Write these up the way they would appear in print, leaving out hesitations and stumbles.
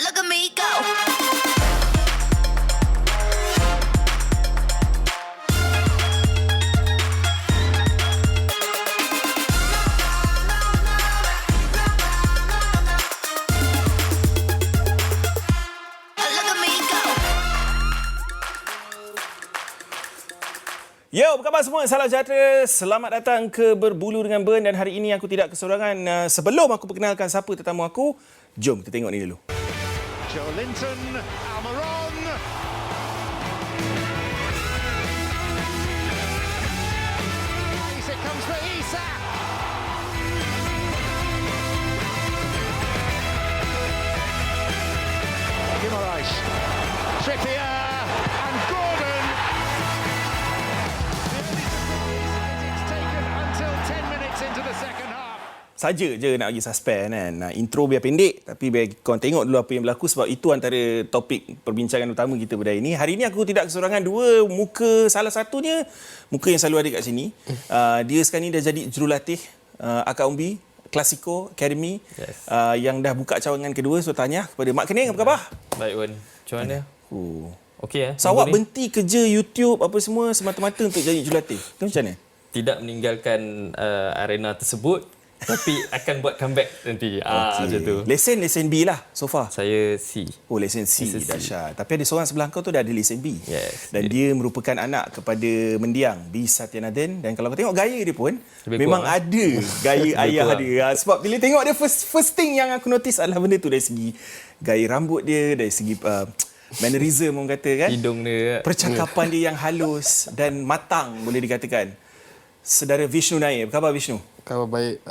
Look at me go. Look at me go. Yo, apa khabar semua? Salam sejahtera. Selamat datang ke Berbulu dengan Ben, dan hari ini aku tidak kesorangan. Sebelum aku perkenalkan siapa tetamu aku, jom kita tengok ni dulu. Joe Linton, Almiron. It comes for Isak. Guimaraes, Trippier and Gordon. It's taken until 10 minutes into the second half. Saja je nak bagi suspend kan. Intro biar pendek, tapi biar korang tengok dulu apa yang berlaku, sebab itu antara topik perbincangan utama kita pada hari ini. Hari ini aku tidak kesorangan, dua muka. Salah satunya muka yang selalu ada kat sini. Dia sekarang ni dah jadi jurulatih Akak Umbi Klasiko Academy. Yes. Yang dah buka cawangan kedua. So tanya kepada Mak Kening, apa khabar? Baik, Wan. Macam mana? Okey So awak berhenti kerja YouTube apa semua semata-mata untuk jadi jurulatih? Itu macam mana? Tidak meninggalkan arena tersebut, tapi akan buat comeback nanti. Macam tu. Lesen B lah so far. Saya C. Oh, lesen C. Lesen C. Dahsyat. Tapi ada seorang sebelah kau tu dah ada lesen B. Yes. Dan dia merupakan anak kepada mendiang B. Satyanathan. Dan kalau kau tengok gaya dia pun, Lebih memang kurang, ada gaya ayah kurang. dia. Sebab bila tengok dia, first thing yang aku notice adalah benda tu dari segi gaya rambut dia, dari segi mannerism orang kata kan. Hidung dia. Percakapan dia yang halus dan matang boleh dikatakan. Saudara Vishnu Nair. Apa khabar Vishnu? Khabar baik.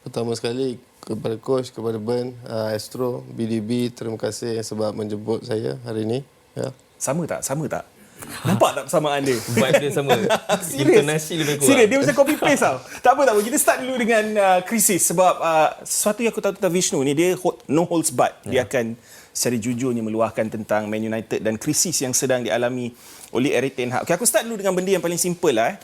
Pertama sekali kepada coach, kepada Ben, Astro, BDB, terima kasih sebab menjemput saya hari ini. Ya. Sama tak? Sama tak? Nampak tak persamaan dia? Vibe dia sama. Intonasi lebih kurang. Serius, dia macam copy paste tau. Tak apa. Kita start dulu dengan krisis. Sebab sesuatu yang aku tahu tentang Vishnu ni, dia no holds barred. Dia akan secara jujurnya meluahkan tentang Man United dan krisis yang sedang dialami oleh Erik ten Hag. Okay, aku start dulu dengan benda yang paling simple lah.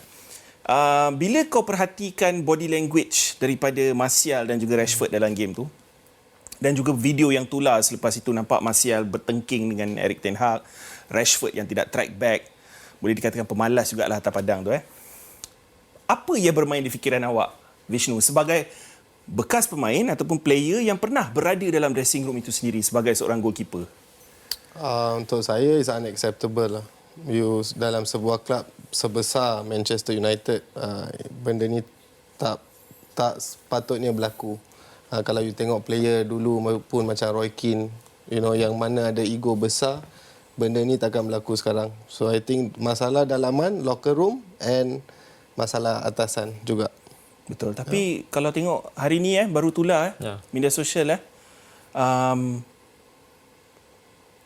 Bila kau perhatikan body language daripada Martial dan juga Rashford dalam game tu, dan juga video yang tular selepas itu, nampak Martial bertengking dengan Erik ten Hag, Rashford yang tidak track back, boleh dikatakan pemalas jugalah atas padang tu. Apa yang bermain di fikiran awak, Vishnu, sebagai bekas pemain ataupun player yang pernah berada dalam dressing room itu sendiri sebagai seorang goalkeeper? Untuk saya, it's unacceptable lah. You dalam sebuah klub sebesar Manchester United, benda ni tak sepatutnya berlaku. Kalau you tengok player dulu pun macam Roy Keane, yang mana ada ego besar, benda ni takkan berlaku sekarang. So I think masalah dalaman, locker room and masalah atasan juga. Betul. Tapi kalau tengok hari ni baru tular media sosial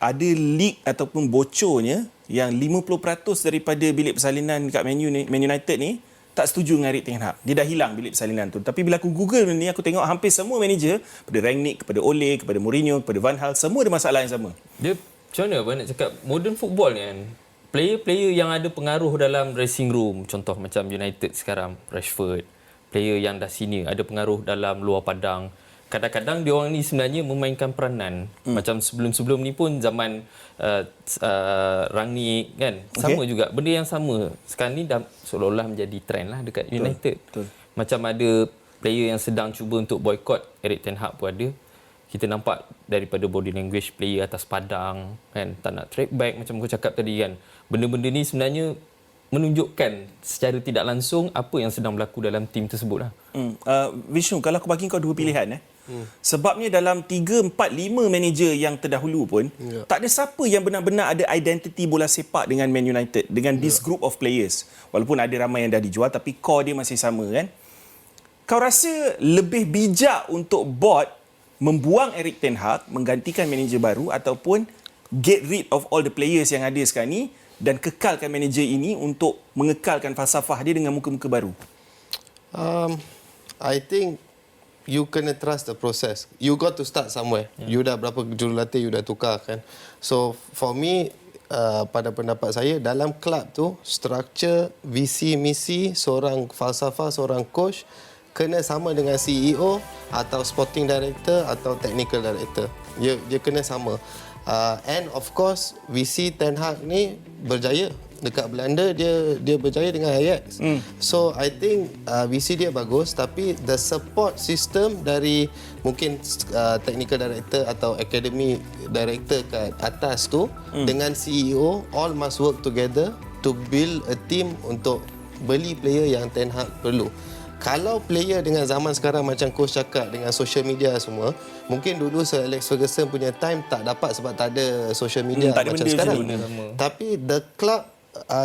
ada leak ataupun bocornya yang 50% daripada bilik persalinan dekat Man United ni tak setuju dengan Erik ten Hag. Dia dah hilang bilik persalinan tu. Tapi bila aku Google benda ni, aku tengok hampir semua manager, kepada Rangnick, kepada Ole, kepada Mourinho, kepada Van Gaal, semua ada masalah yang sama. Dia macam mana nak cakap, modern football ni kan, player-player yang ada pengaruh dalam dressing room, contoh macam United sekarang, Rashford, player yang dah senior, ada pengaruh dalam luar padang. Kadang-kadang dia orang ni sebenarnya memainkan peranan. Macam sebelum-sebelum ni pun zaman Rangnick kan, sama juga. Benda yang sama. Sekarang ni dah seolah-olah menjadi trend lah dekat United. Betul. Macam ada player yang sedang cuba untuk boycott Erik ten Hag pun ada. Kita nampak daripada body language player atas padang kan, tak nak track back macam aku cakap tadi kan. Benda-benda ni sebenarnya menunjukkan secara tidak langsung apa yang sedang berlaku dalam tim tersebut lah. Vishnu, kalau aku bagi kau dua pilihan sebabnya dalam 3, 4, 5 manager yang terdahulu pun tak ada siapa yang benar-benar ada identiti bola sepak dengan Man United, dengan this group of players. Walaupun ada ramai yang dah dijual, tapi core dia masih sama kan. Kau rasa lebih bijak untuk board membuang Erik ten Hag, menggantikan manager baru, ataupun get rid of all the players yang ada sekarang ni dan kekalkan manager ini untuk mengekalkan falsafah dia dengan muka-muka baru? I think you kena trust the process. You got to start somewhere. You dah berapa jurulatih you dah tukar kan. So for me, pada pendapat saya, dalam kelab tu struktur, visi misi seorang falsafah, seorang coach kena sama dengan CEO atau sporting director atau technical director. Dia kena sama. And of course we see Ten Hag ni berjaya dekat Belanda, dia berjaya dengan Ajax. So I think we see dia bagus, tapi the support system dari mungkin technical director atau academy director kat atas tu dengan CEO all must work together to build a team untuk beli player yang Ten Hag perlu. Kalau player dengan zaman sekarang macam coach cakap dengan social media semua, mungkin dulu Sir Alex Ferguson punya time tak dapat sebab tak ada social media tak ada macam benda sekarang. Tapi the club,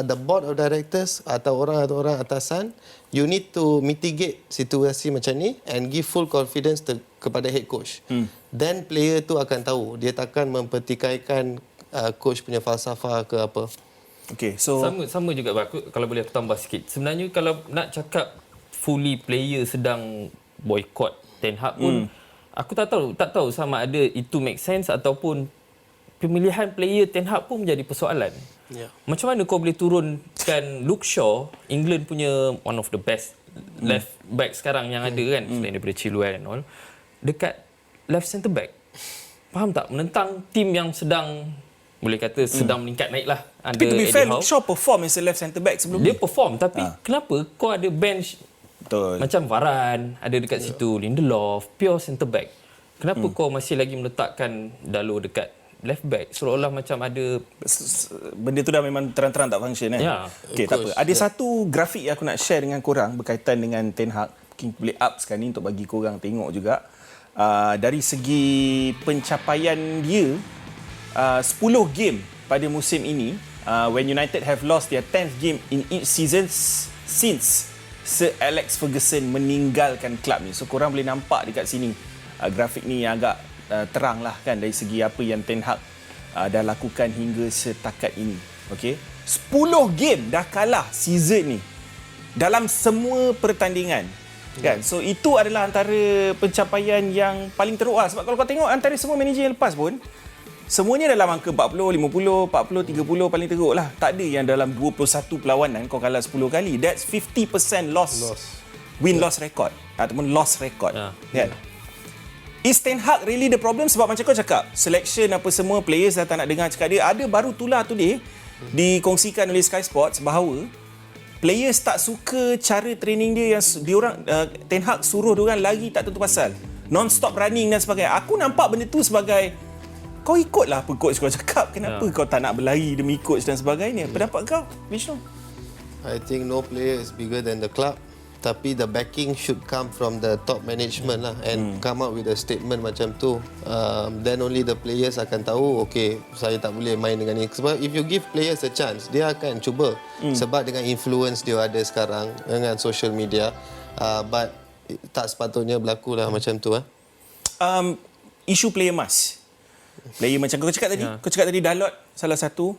the board of directors atau orang atasan, you need to mitigate situasi macam ni and give full confidence kepada head coach. Then player tu akan tahu dia takkan mempertikaikan coach punya falsafah ke apa. Okay, so Sama juga aku, kalau boleh aku tambah sikit. Sebenarnya kalau nak cakap fully player sedang boycott Ten Hag pun aku tak tahu sama ada itu make sense ataupun pemilihan player Ten Hag pun menjadi persoalan. Macam mana kau boleh turunkan Luke Shaw, England punya one of the best left back sekarang yang ada kan, selain daripada Chilwell and all, dekat left centre back? Faham tak? Menentang tim yang sedang boleh kata sedang meningkat naik lah. tapi to be fair, Luke Shaw perform as a left centre back sebelum dia ni. perform, tapi kenapa kau ada bench Betul. macam Varane ada dekat situ, Lindelof, pure centre back. Kenapa kau masih lagi meletakkan Dalot dekat left back? Seolah-olah macam ada Benda tu dah memang terang-terang tak function kan? Ya. Okay, tak apa. Ada satu grafik yang aku nak share dengan korang berkaitan dengan Ten Hag. Mungkin boleh up sekarang ni untuk bagi korang tengok juga. Dari segi pencapaian dia, 10 game pada musim ini, when United have lost their 10th game in each season since Sir Alex Ferguson meninggalkan kelab ni. So korang boleh nampak dekat sini grafik ni yang agak terang lah kan dari segi apa yang Ten Hag dah lakukan hingga setakat ini. Okay, 10 game dah kalah season ni dalam semua pertandingan kan. So itu adalah antara pencapaian yang paling teruk lah. Sebab kalau kau tengok antara semua manager yang lepas pun, semuanya dalam angka 40, 50, 40, 30 paling teruk lah. Tak ada yang dalam 21 perlawanan kau kalah 10 kali. That's 50% loss. Win-loss record ataupun loss record. Kan? Is Ten Hag really the problem? Sebab macam kau cakap, selection apa semua, players dah tak nak dengar cakap dia. Ada baru tulah today dikongsikan oleh Sky Sports bahawa players tak suka cara training dia yang diorang Ten Hag suruh diorang lari tak tentu pasal. Non-stop running dan sebagainya. Aku nampak benda tu sebagai kau ikutlah apa coach kau cakap. Kenapa kau tak nak berlari demi coach dan sebagainya? Pendapat kau, Vishnu? I think no player is bigger than the club. Tapi the backing should come from the top management lah, and come up with a statement macam tu. Then only the players akan tahu, okay, saya tak boleh main dengan ni. Sebab if you give players a chance, dia akan cuba. Sebab dengan influence dia ada sekarang dengan social media. But tak sepatutnya berlaku lah macam tu. Isu player emas. Player macam kau cakap tadi, kau cakap tadi Dalot salah satu,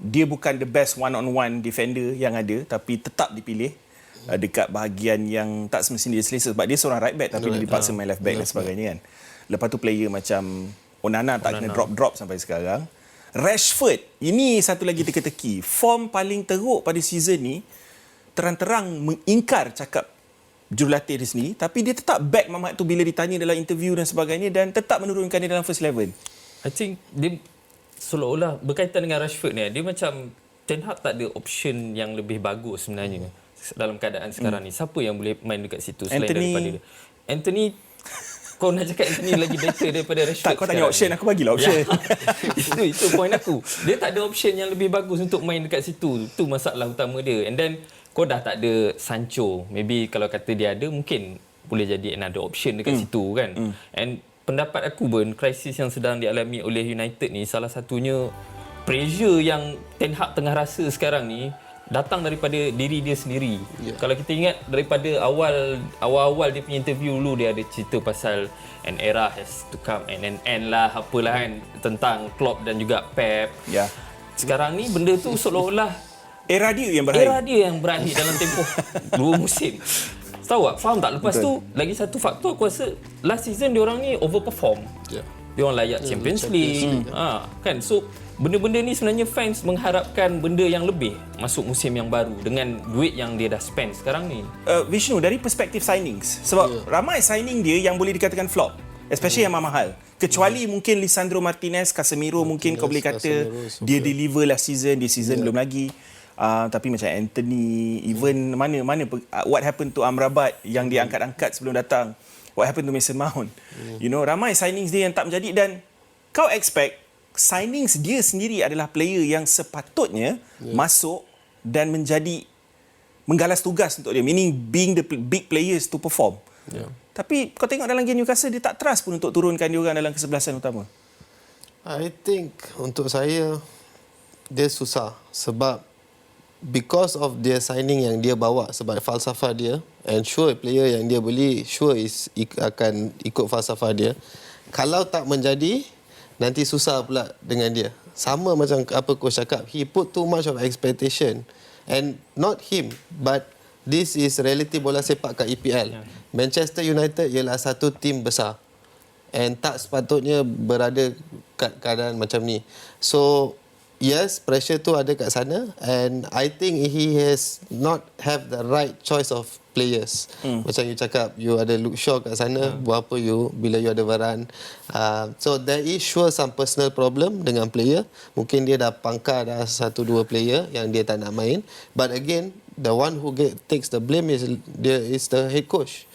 dia bukan the best one-on-one defender yang ada, tapi tetap dipilih dekat bahagian yang tak semestinya dia selesa sebab dia seorang right back tapi dia dipaksa main left back dan sebagainya kan. Lepas tu player macam Onana tak kena drop sampai sekarang. Rashford, ini satu lagi teka-teki. Form paling teruk pada season ni, terang-terang mengingkar cakap jurulatih dia sendiri, tapi dia tetap back Mamat tu bila ditanya dalam interview dan sebagainya dan tetap menurunkan dia dalam first 11. I think dia seolah-olah berkaitan dengan Rashford ni, dia macam Ten Hag tak ada option yang lebih bagus sebenarnya dalam keadaan sekarang ni. Siapa yang boleh main dekat situ selain daripada dia? Anthony, kau nak cakap Anthony lagi better daripada Rashford? Tak, kau tanya option, aku bagilah option. Itu point aku. Dia tak ada option yang lebih bagus untuk main dekat situ. Itu masalah utama dia. And then kau dah tak ada Sancho. Maybe kalau kata dia ada, mungkin boleh jadi another option dekat situ kan. And pendapat aku pun, krisis yang sedang dialami oleh United ni, salah satunya pressure yang Ten Hag tengah rasa sekarang ni datang daripada diri dia sendiri. Kalau kita ingat daripada awal-awal dia punya interview dulu, dia ada cerita pasal an era has to come and an end lah, apalah kan, tentang Klopp dan juga Pep. Sekarang ni benda tu seolah-olah era dia yang berakhir dalam tempoh 2 musim. Tahu tak? Faham tak? Lepas tu lagi satu faktor aku rasa last season diorang ni overperform. Diorang layak Champions League. Kan? So benda-benda ni sebenarnya fans mengharapkan benda yang lebih masuk musim yang baru dengan duit yang dia dah spend sekarang ni. Vishnu, dari perspektif signings, sebab ramai signing dia yang boleh dikatakan flop. Especially yang mahal. Kecuali mungkin Lisandro Martinez, Casemiro mungkin kau boleh kata Casemiro, dia deliver last season, this season belum lagi. Tapi macam Anthony, even mana what happened to Amrabat yang dia angkat-angkat sebelum datang. What happened to Mason Mount. You know, ramai signings dia yang tak menjadi dan kau expect signings dia sendiri adalah player yang sepatutnya masuk dan menggalas tugas untuk dia, meaning being the big players to perform. Tapi kau tengok dalam game Newcastle, dia tak trust pun untuk turunkan dia orang dalam kesebelasan utama. I think untuk saya dia susah sebab because of dia signing yang dia bawa sebab falsafah dia, and sure player yang dia beli sure akan ikut falsafah dia. Kalau tak menjadi, nanti susah pula dengan dia. Sama macam apa coach cakap, he put too much of expectation, and not him but this is reality bola sepak kat EPL. Manchester United ialah satu tim besar and tak sepatutnya berada kat keadaan macam ni. So yes, pressure tu ada kat sana, and I think he has not have the right choice of players. Macam you cakap, you ada Luke Shaw kat sana, buat apa bila you ada Varane. So there is sure some personal problem dengan player. Mungkin dia dah pangkar dah 1-2 player yang dia tak nak main. But again, the one who takes the blame is the head coach.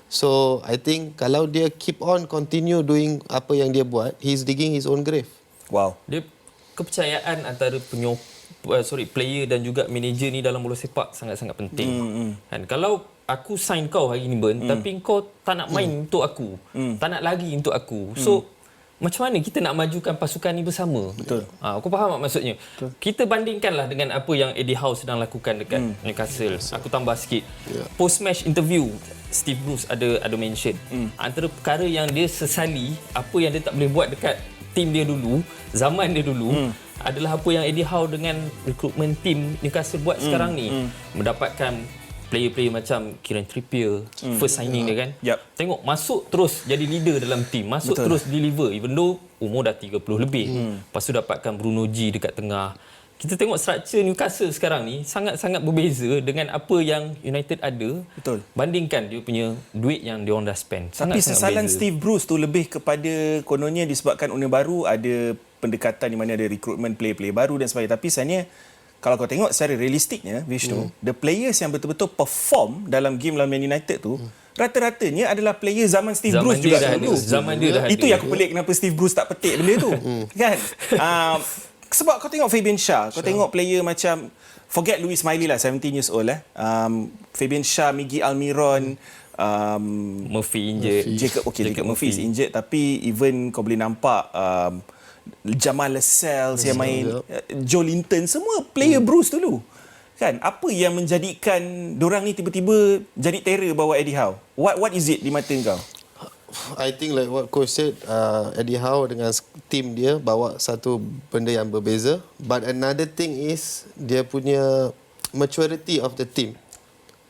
So I think kalau dia keep on continue doing apa yang dia buat, he's digging his own grave. Wow. Dia kepercayaan antara player dan juga manager ni dalam bola sepak sangat-sangat penting. Kan kalau aku sign kau hari ni tapi kau tak nak main untuk aku, tak nak lari untuk aku. So macam mana kita nak majukan pasukan ni bersama? Betul. Kau faham tak maksudnya? Betul. Kita bandingkanlah dengan apa yang Eddie Howe sedang lakukan dekat Newcastle. Aku tambah sikit. Post match interview, Steve Bruce ada mention antara perkara yang dia sesali, apa yang dia tak boleh buat dekat tim dia dulu, zaman dia dulu, adalah apa yang Eddie Howe dengan recruitment team Newcastle buat sekarang ni. Mendapatkan player-player macam Kieran Trippier, first signing dia kan. Tengok, masuk terus jadi leader dalam team, masuk terus deliver, even though umur dah 30 lebih. Lepas tu dapatkan Bruno G dekat tengah. Kita tengok struktur Newcastle sekarang ni sangat-sangat berbeza dengan apa yang United ada. Betul. Bandingkan dia punya duit yang dia orang dah spend. Tapi sesalan Steve Bruce tu lebih kepada kononnya disebabkan owner baru, ada pendekatan di mana ada recruitment player-player baru dan sebagainya. Tapi sebenarnya kalau kau tengok secara realistiknya, Vishnu, the players yang betul-betul perform dalam game lawan Man United tu, rata-ratanya adalah player zaman Steve Bruce juga dulu. Zaman dia dah ada. Itu yang aku pelik kenapa Steve Bruce tak petik benda tu. Kan? Sebab kau tengok Fabian Schär, kau tengok player macam, forget Louis Miley lah, 17 years old Fabian Schär, Miguel Almiron, Murphy injured. Jacob Murphy is injured, tapi even kau boleh nampak Jamal Lascelles yang main, Joe Linton, semua player Bruce dulu. Kan? Apa yang menjadikan dorang ni tiba-tiba jadi terror bawa Eddie Howe? What is it di mata kau? I think like what coach said, Eddie Howe dengan team dia bawa satu benda yang berbeza. But another thing is dia punya maturity of the team.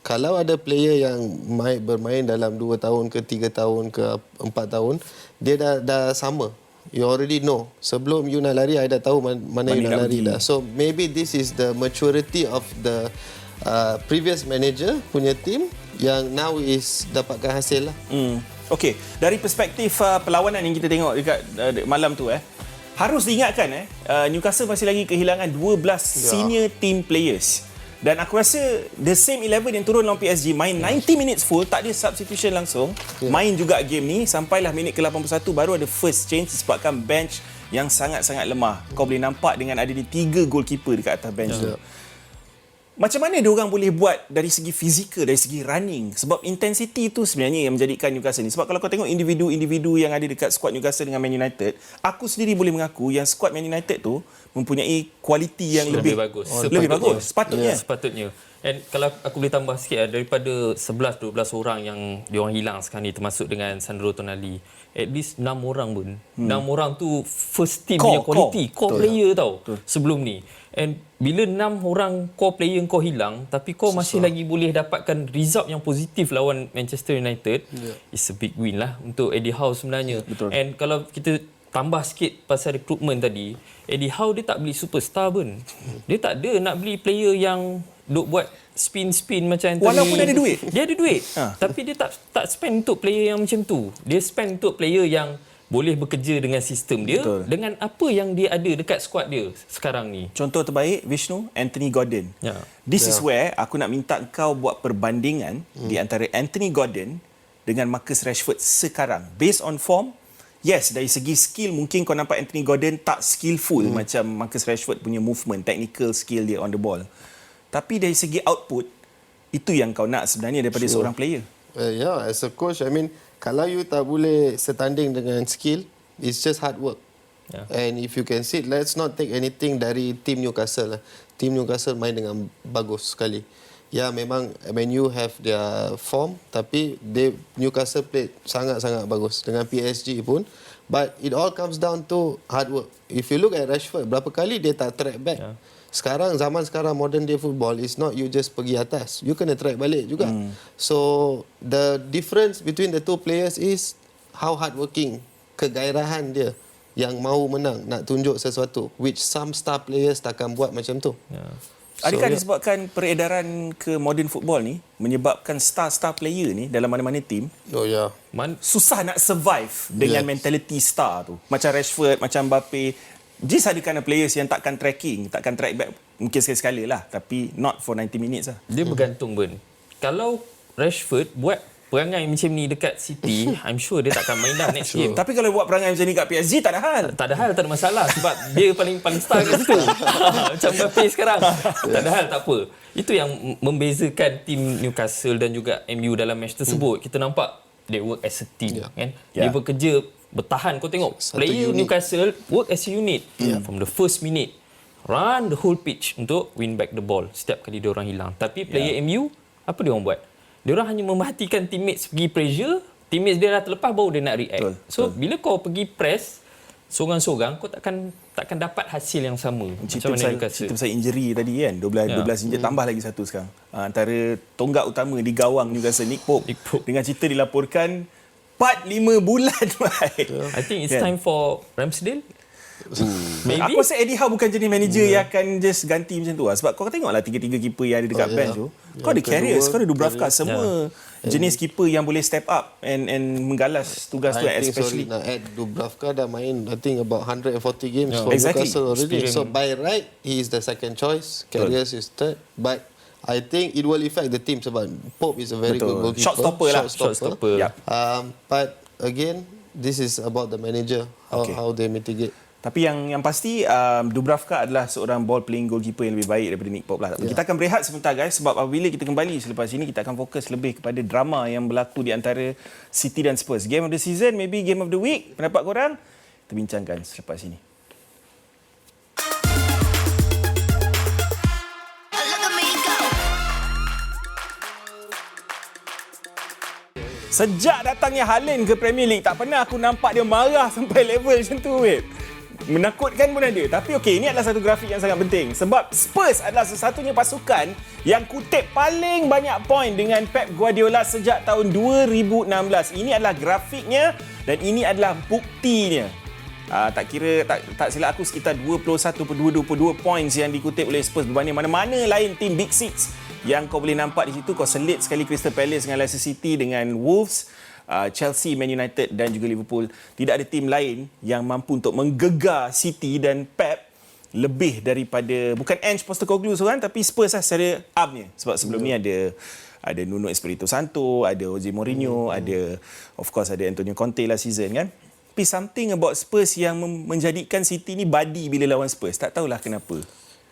Kalau ada player yang bermain dalam 2 tahun ke 3 tahun ke 4 tahun, dia dah sama. You already know. Sebelum you nak lari, I dah tahu mana you nak lari dah. So maybe this is the maturity of the previous manager punya team yang now is dapatkan hasil lah. Okey, dari perspektif perlawanan yang kita tengok dekat malam tu harus diingatkan Newcastle masih lagi kehilangan 12 senior team players. Dan aku rasa the same 11 yang turun lawan PSG main 90 minutes full, tak ada substitution langsung. Main juga game ni sampailah minit ke-81 baru ada first change disebabkan bench yang sangat-sangat lemah. Kau boleh nampak dengan ada 3 goalkeeper dekat atas bench tu. Macam mana dia orang boleh buat dari segi fizikal, dari segi running? Sebab intensity tu sebenarnya yang menjadikan Newcastle ni. Sebab kalau kau tengok individu-individu yang ada dekat squad Newcastle dengan Man United, aku sendiri boleh mengaku yang squad Man United tu mempunyai kualiti yang lebih bagus. Lebih bagus. Sepatutnya. Dan kalau aku boleh tambah sikit daripada 11-12 orang yang diorang hilang sekarang ni, termasuk dengan Sandro Tonali, at least 6 orang pun. 6 orang tu first team punya quality, core player tau sebelum ni. And bila 6 orang core player kau hilang, tapi kau masih lagi boleh dapatkan result yang positif lawan Manchester United, it's a big win lah untuk Eddie Howe sebenarnya. And kalau kita tambah sikit pasal recruitment tadi, Eddie Howe dia tak beli superstar pun. Dia tak ada nak beli player yang duk buat spin macam Anthony. Walaupun ada duit. Dia ada duit. Ha. Tapi dia tak spend untuk player yang macam tu. Dia spend untuk player yang boleh bekerja dengan sistem dia. Betul. Dengan apa yang dia ada dekat squad dia sekarang ni. Contoh terbaik, Vishnu, Anthony Gordon. Ya. This is where aku nak minta kau buat perbandingan di antara Anthony Gordon dengan Marcus Rashford sekarang. Based on form, yes, dari segi skill mungkin kau nampak Anthony Gordon tak skillful macam Marcus Rashford punya movement, technical skill dia on the ball. Tapi dari segi output, itu yang kau nak sebenarnya daripada seorang player. Yeah, as a coach, I mean, kalau you tak boleh setanding dengan skill, it's just hard work. Yeah. And if you can see, let's not take anything dari tim Newcastle lah. Tim Newcastle main dengan bagus sekali. Ya, memang Man U have their form, tapi Newcastle played sangat-sangat bagus dengan PSG pun. But it all comes down to hard work. If you look at Rashford, berapa kali dia tak track back. Yeah. Zaman sekarang modern day football is not you just pergi atas. You kena track balik juga. So the difference between the two players is how hardworking, kegairahan dia yang mahu menang, nak tunjuk sesuatu, which some star players takkan buat macam tu. Ya. Adakah disebabkan peredaran ke modern football ni menyebabkan star-star player ni dalam mana-mana tim Oh ya. susah nak survive dengan mentality star tu. Macam Rashford, macam Mbappe. These are the kind of players yang takkan tracking, takkan track back mungkin sekali-sekala lah, tapi not for 90 minutes lah. Dia bergantung Ben. Kalau Rashford buat perangai macam ni dekat City, I'm sure dia takkan main dah next game. Tapi kalau buat perangai macam ni kat PSG, tak ada hal. Tak ada hal, tak ada masalah sebab dia paling star kat situ. Macam Mbappe sekarang. Tak ada hal, tak apa. Itu yang membezakan tim Newcastle dan juga MU dalam match tersebut. Kita nampak they work as a team, kan? Dia bekerja bertahan. Kau tengok Satu player unit. Newcastle work as a unit from the first minute, run the whole pitch untuk win back the ball setiap kali dia orang hilang. Tapi player MU, apa dia orang buat? Dia orang hanya memerhatikan teammates pergi pressure, teammates dia dah terlepas baru dia nak react. Betul. Bila kau pergi press seorang-seorang, kau takkan dapat hasil yang sama. Cerita Macam mana Newcastle? pasal injury tadi kan, 12 injury tambah lagi satu sekarang. Antara tonggak utama di gawang Newcastle, Nick Pope. Dengan cerita dilaporkan 4-5 bulan. I think it's time for Ramsdale. Maybe. Aku rasa Eddie Howe bukan jenis manager yang akan just ganti macam tu lah. Sebab kau tengoklah 3-3 keeper yang ada dekat bench tu. Kau ada Karius, kau ada Dubravka, semua jenis keeper yang boleh step up and menggalas tugas tu, especially. Nak add Dubravka dah main I think about 140 games for Exactly. Newcastle already. Experience. So by right he is the second choice, Karius is third, but I think it will affect the team sebab Pope is a very good goalkeeper. Shot stopper lah. Shot stopper. Yep. But again, this is about the manager, how they mitigate. Tapi yang pasti Dubravka adalah seorang ball playing goalkeeper yang lebih baik daripada Nick Pope lah. Kita akan berehat sebentar guys, sebab apabila kita kembali selepas ini kita akan fokus lebih kepada drama yang berlaku di antara City dan Spurs. Game of the season, maybe game of the week. Pendapat korang? Kita bincangkan selepas ini. Look at me go. Sejak datangnya Haaland ke Premier League, tak pernah aku nampak dia marah sampai level macam tu, weh. Menakutkan pun ada. Tapi okey, ini adalah satu grafik yang sangat penting. Sebab Spurs adalah satu-satunya pasukan yang kutip paling banyak poin dengan Pep Guardiola sejak tahun 2016. Ini adalah grafiknya dan ini adalah buktinya. Tak silap aku sekitar 21.22 points yang dikutip oleh Spurs berbanding mana-mana lain tim Big Six yang kau boleh nampak di situ. Kau selit sekali Crystal Palace dengan Leicester City, dengan Wolves, Chelsea, Man United dan juga Liverpool. Tidak ada tim lain yang mampu untuk menggegar City dan Pep lebih daripada, bukan Ange Postecoglou seorang, tapi Spurs lah secara upnya. Sebab sebelum ni ada Nuno Espirito Santo, ada Jose Mourinho, ada of course ada Antonio Conte last season kan. Tapi something about Spurs yang menjadikan City ni badi bila lawan Spurs. Tak tahulah kenapa.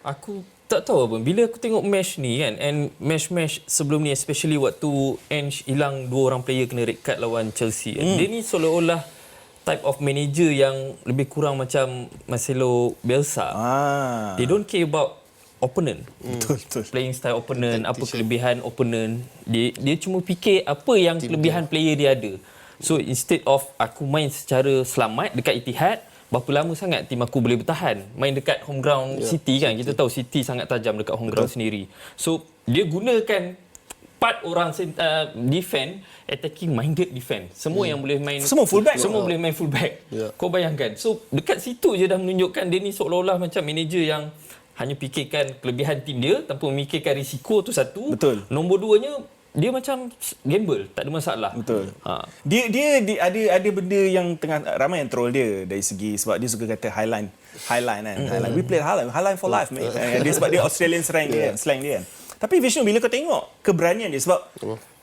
Aku tak tahu apa. Bila aku tengok match ni kan, and match sebelum ni, especially waktu Ange hilang 2 orang player kena red card lawan Chelsea. Dia ni seolah-olah type of manager yang lebih kurang macam Marcelo Bielsa. They don't care about opponent. Betul. Playing style opponent, apa kelebihan opponent. Dia cuma fikir apa yang kelebihan player dia ada. So instead of aku main secara selamat dekat Etihad, berapa lama sangat tim aku boleh bertahan main dekat home ground City kan. Kita tahu City sangat tajam dekat home ground sendiri. So dia gunakan part orang defend, attacking minded defend. Semua yang boleh main, semua fullback. Semua boleh main fullback. Kau bayangkan. So dekat situ je dah menunjukkan dia ni seolah-olah macam manager yang hanya fikirkan kelebihan tim dia tanpa memikirkan risiko tu satu. Betul. Nombor duanya, dia macam gamble, tak ada masalah. Betul. Ha. Dia ada benda yang tengah ramai yang troll dia dari segi sebab dia suka kata highline kan. Highline. We play highline for life mate. Dia sebab dia Australian slang dia kan. Tapi Vishnu, bila kau tengok keberanian dia sebab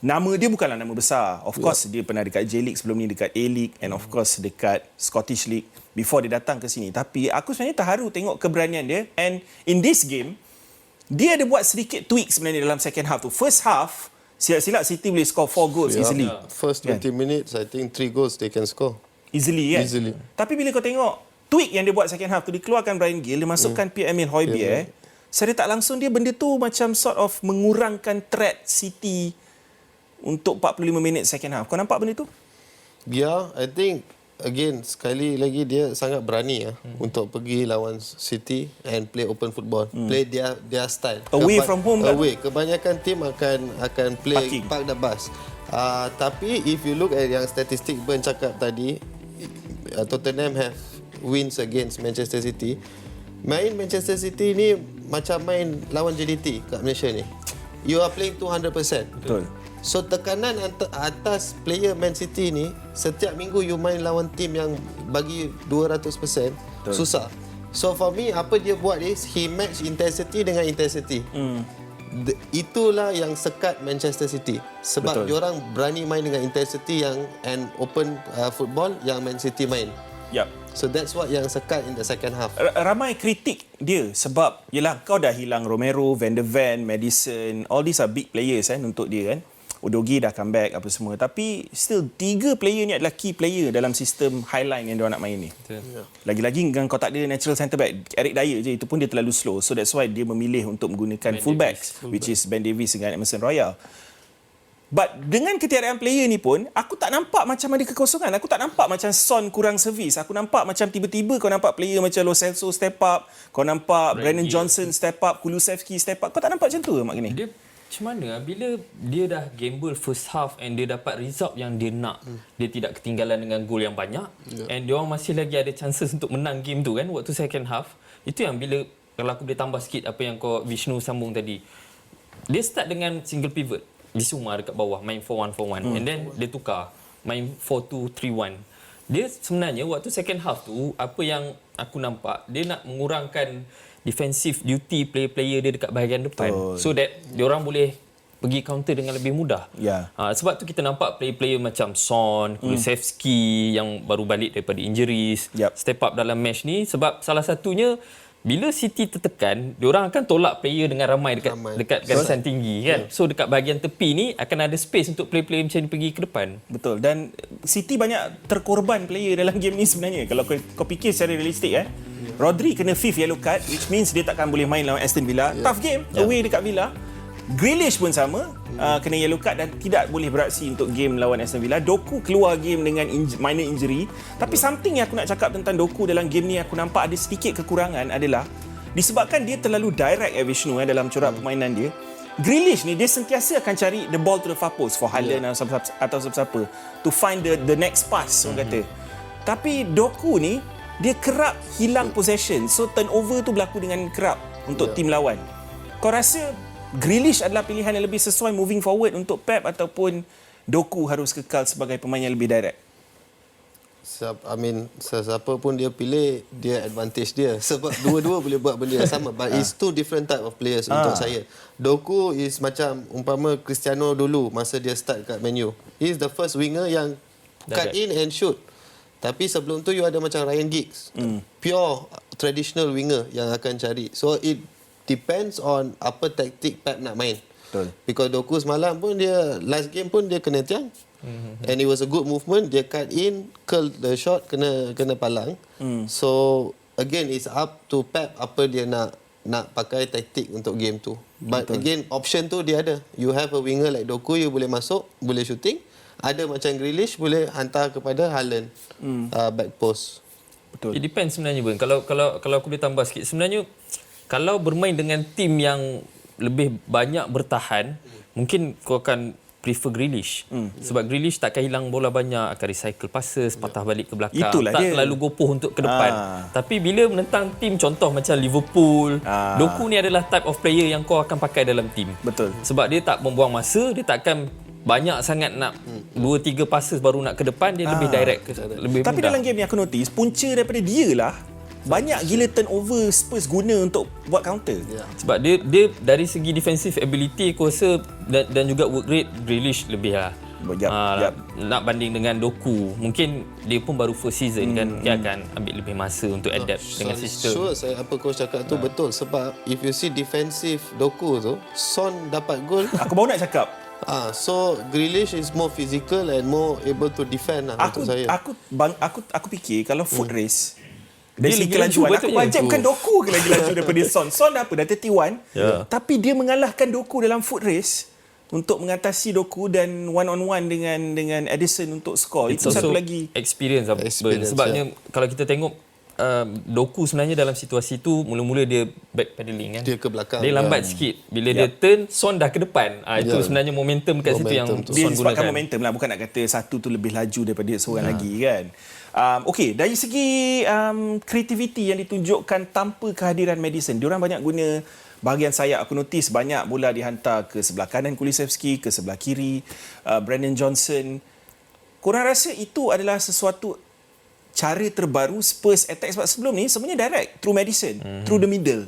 nama dia bukanlah nama besar. Of course dia pernah dekat J-League sebelum ni, dekat A-League and of course dekat Scottish League before dia datang ke sini. Tapi aku sebenarnya terharu tengok keberanian dia, and in this game dia ada buat sedikit tweak sebenarnya dalam second half tu. First half silap-silap City boleh score 4 goals easily. First 20 minutes, I think 3 goals they can score. Easily kan? Easily. Tapi bila kau tengok tweak yang dia buat second half tu, dikeluarkan Bryan Gil, dia masukkan Pierre-Emile Højbjerg, secara tak langsung dia benda tu macam sort of mengurangkan threat City untuk 45 minit second half. Kau nampak benda tu? Yeah, I think again sekali lagi dia sangat berani untuk pergi lawan City and play open football. Play their style. Away from home kan? Away. Kebanyakan tim akan play park the bus. Tapi if you look at yang statistik Ben cakap tadi, Tottenham have wins against Manchester City. Main Manchester City ni macam main lawan JDT kat Malaysia ni. You are playing 200%. Betul. So tekanan atas player Man City ni, setiap minggu you main lawan tim yang bagi 200%, susah. So for me, apa dia buat is he match intensity dengan intensity. Itulah yang sekat Manchester City. Sebab diorang berani main dengan intensity yang and open football yang Man City main. Yep. So that's what yang sekat in the second half. Ramai kritik dia sebab yelah kau dah hilang Romero, Van de Ven, Maddison, all these are big players kan untuk dia kan. Udogie dah comeback apa semua, tapi still 3 player ni adalah key player dalam sistem highline yang dia nak main ni. Lagi-lagi kan kau tak ada natural centre back, Eric Dyer je, itu pun dia terlalu slow. So that's why dia memilih untuk menggunakan fullbacks, which is Ben Davies dengan Emerson Royal. But dengan ketiadaan player ni pun, aku tak nampak macam ada kekosongan. Aku tak nampak macam Son kurang servis. Aku nampak macam tiba-tiba kau nampak player macam Lo Celso step up, kau nampak Brennan Johnson step up, Kulusevski step up. Kau tak nampak macam tu Mak Gini? Dia macam mana bila dia dah gamble first half and dia dapat result yang dia nak. Dia tidak ketinggalan dengan gol yang banyak, and dia orang masih lagi ada chances untuk menang game tu kan waktu second half. Itu yang bila, kalau aku boleh tambah sikit apa yang kau Vishnu sambung tadi. Dia start dengan single pivot di semua dekat bawah, main 4-1-4-1, and then dia tukar main 4-2-3-1. Dia sebenarnya waktu second half tu, apa yang aku nampak, dia nak mengurangkan defensive duty player-player dia dekat bahagian depan, so that dia orang boleh pergi counter dengan lebih mudah. Sebab tu kita nampak player-player macam Son, Kulusevski yang baru balik daripada injuries, step up dalam match ni. Sebab salah satunya, bila City tertekan, diorang akan tolak player dengan ramai dekat garisan tinggi kan. So dekat bahagian tepi ni akan ada space untuk player-player macam ni pergi ke depan. Betul. Dan City banyak terkorban player dalam game ni sebenarnya. Kalau kau fikir secara realistik Rodri kena 5th yellow card, which means dia takkan boleh main lawan Aston Villa. Tough game away dekat Villa. Grealish pun sama, kena yellow card dan tidak boleh beraksi untuk game lawan Aston Villa. Doku keluar game dengan minor injury. Tapi something yang aku nak cakap tentang Doku dalam game ni, aku nampak ada sedikit kekurangan adalah disebabkan dia terlalu direct Vishnu dalam corak permainan dia. Grealish ni dia sentiasa akan cari the ball to the far post for Haaland atau siapa-siapa to find the next pass orang kata. Tapi Doku ni dia kerap hilang possession, so turnover tu berlaku dengan kerap untuk tim lawan. Kau rasa Grealish adalah pilihan yang lebih sesuai moving forward untuk Pep, ataupun Doku harus kekal sebagai pemain yang lebih direct? Siapa pun dia pilih, dia advantage dia. Sebab dua-dua boleh buat benda yang sama. But it's two different type of players untuk saya. Doku is macam umpama Cristiano dulu masa dia start kat Man U. He is the first winger yang cut in and shoot. Tapi sebelum tu you ada macam Ryan Giggs, pure traditional winger yang akan cari. So it depends on apa taktik Pep nak main. Betul. Because Doku semalam pun dia last game pun dia kena tiang. And it was a good movement. Dia cut in, curl the shot, kena palang. So again it's up to Pep apa dia nak pakai taktik untuk game tu. But again option tu dia ada. You have a winger like Doku, you boleh masuk, boleh shooting. Ada macam Grealish boleh hantar kepada Haaland back post. Betul. It depends sebenarnya Ben. Kalau aku boleh tambah sikit, sebenarnya kalau bermain dengan tim yang lebih banyak bertahan, mungkin kau akan prefer Grealish. Sebab Grealish takkan hilang bola banyak, akan recycle passes, patah balik ke belakang. Itulah tak dia. terlalu gopoh untuk ke depan. Tapi bila menentang tim contoh macam Liverpool, Doku ni adalah type of player yang kau akan pakai dalam tim. Betul. Sebab dia tak membuang masa, dia takkan banyak sangat nak 2-3 passes baru nak ke depan, dia lebih direct, lebih Tapi mudah. dalam game ni aku notice punca daripada dia lah banyak gila turnover Spurs guna untuk buat counter. Sebab dia dari segi defensive ability aku rasa dan juga work rate Grealish lebih lah. Yap. Nak banding dengan Doku, mungkin dia pun baru first season kan, dia akan ambil lebih masa untuk adapt dengan sistem. Sure, apa coach cakap tu betul. Sebab if you see defensive Doku tu, Son dapat gol. Aku baru nak cakap. So Grealish is more physical and more able to defend lah Aku untuk saya. aku fikir kalau foot race dari Dia segi lagi laju kelajuan, aku betulnya. bajet bukan Doku ke lagi laju daripada Son. Son dah apa? Dah 31. Tapi dia mengalahkan Doku dalam foot race untuk mengatasi Doku dan one on one dengan Edison untuk skor. It's Itu satu also lagi. experience, Experience, sebabnya kalau kita tengok Doku sebenarnya dalam situasi tu mula-mula dia backpedaling kan. Dia ke belakang. Dia lambat sikit. Bila dia turn, Son dah ke depan. Itu sebenarnya momentum kat situ yang Momentum tu. Dia Son sebabkan gunakan. momentum lah. Bukan nak kata satu tu lebih laju daripada seorang lagi kan. Okey, dari segi kreativiti yang ditunjukkan tanpa kehadiran Maddison, diorang banyak guna bahagian sayap. Aku notice banyak bola dihantar ke sebelah kanan Kulusevski, ke sebelah kiri Brandon Johnson. Korang rasa itu adalah sesuatu cara terbaru Spurs attack? Sebab sebelum ni sebenarnya direct through Maddison, through the middle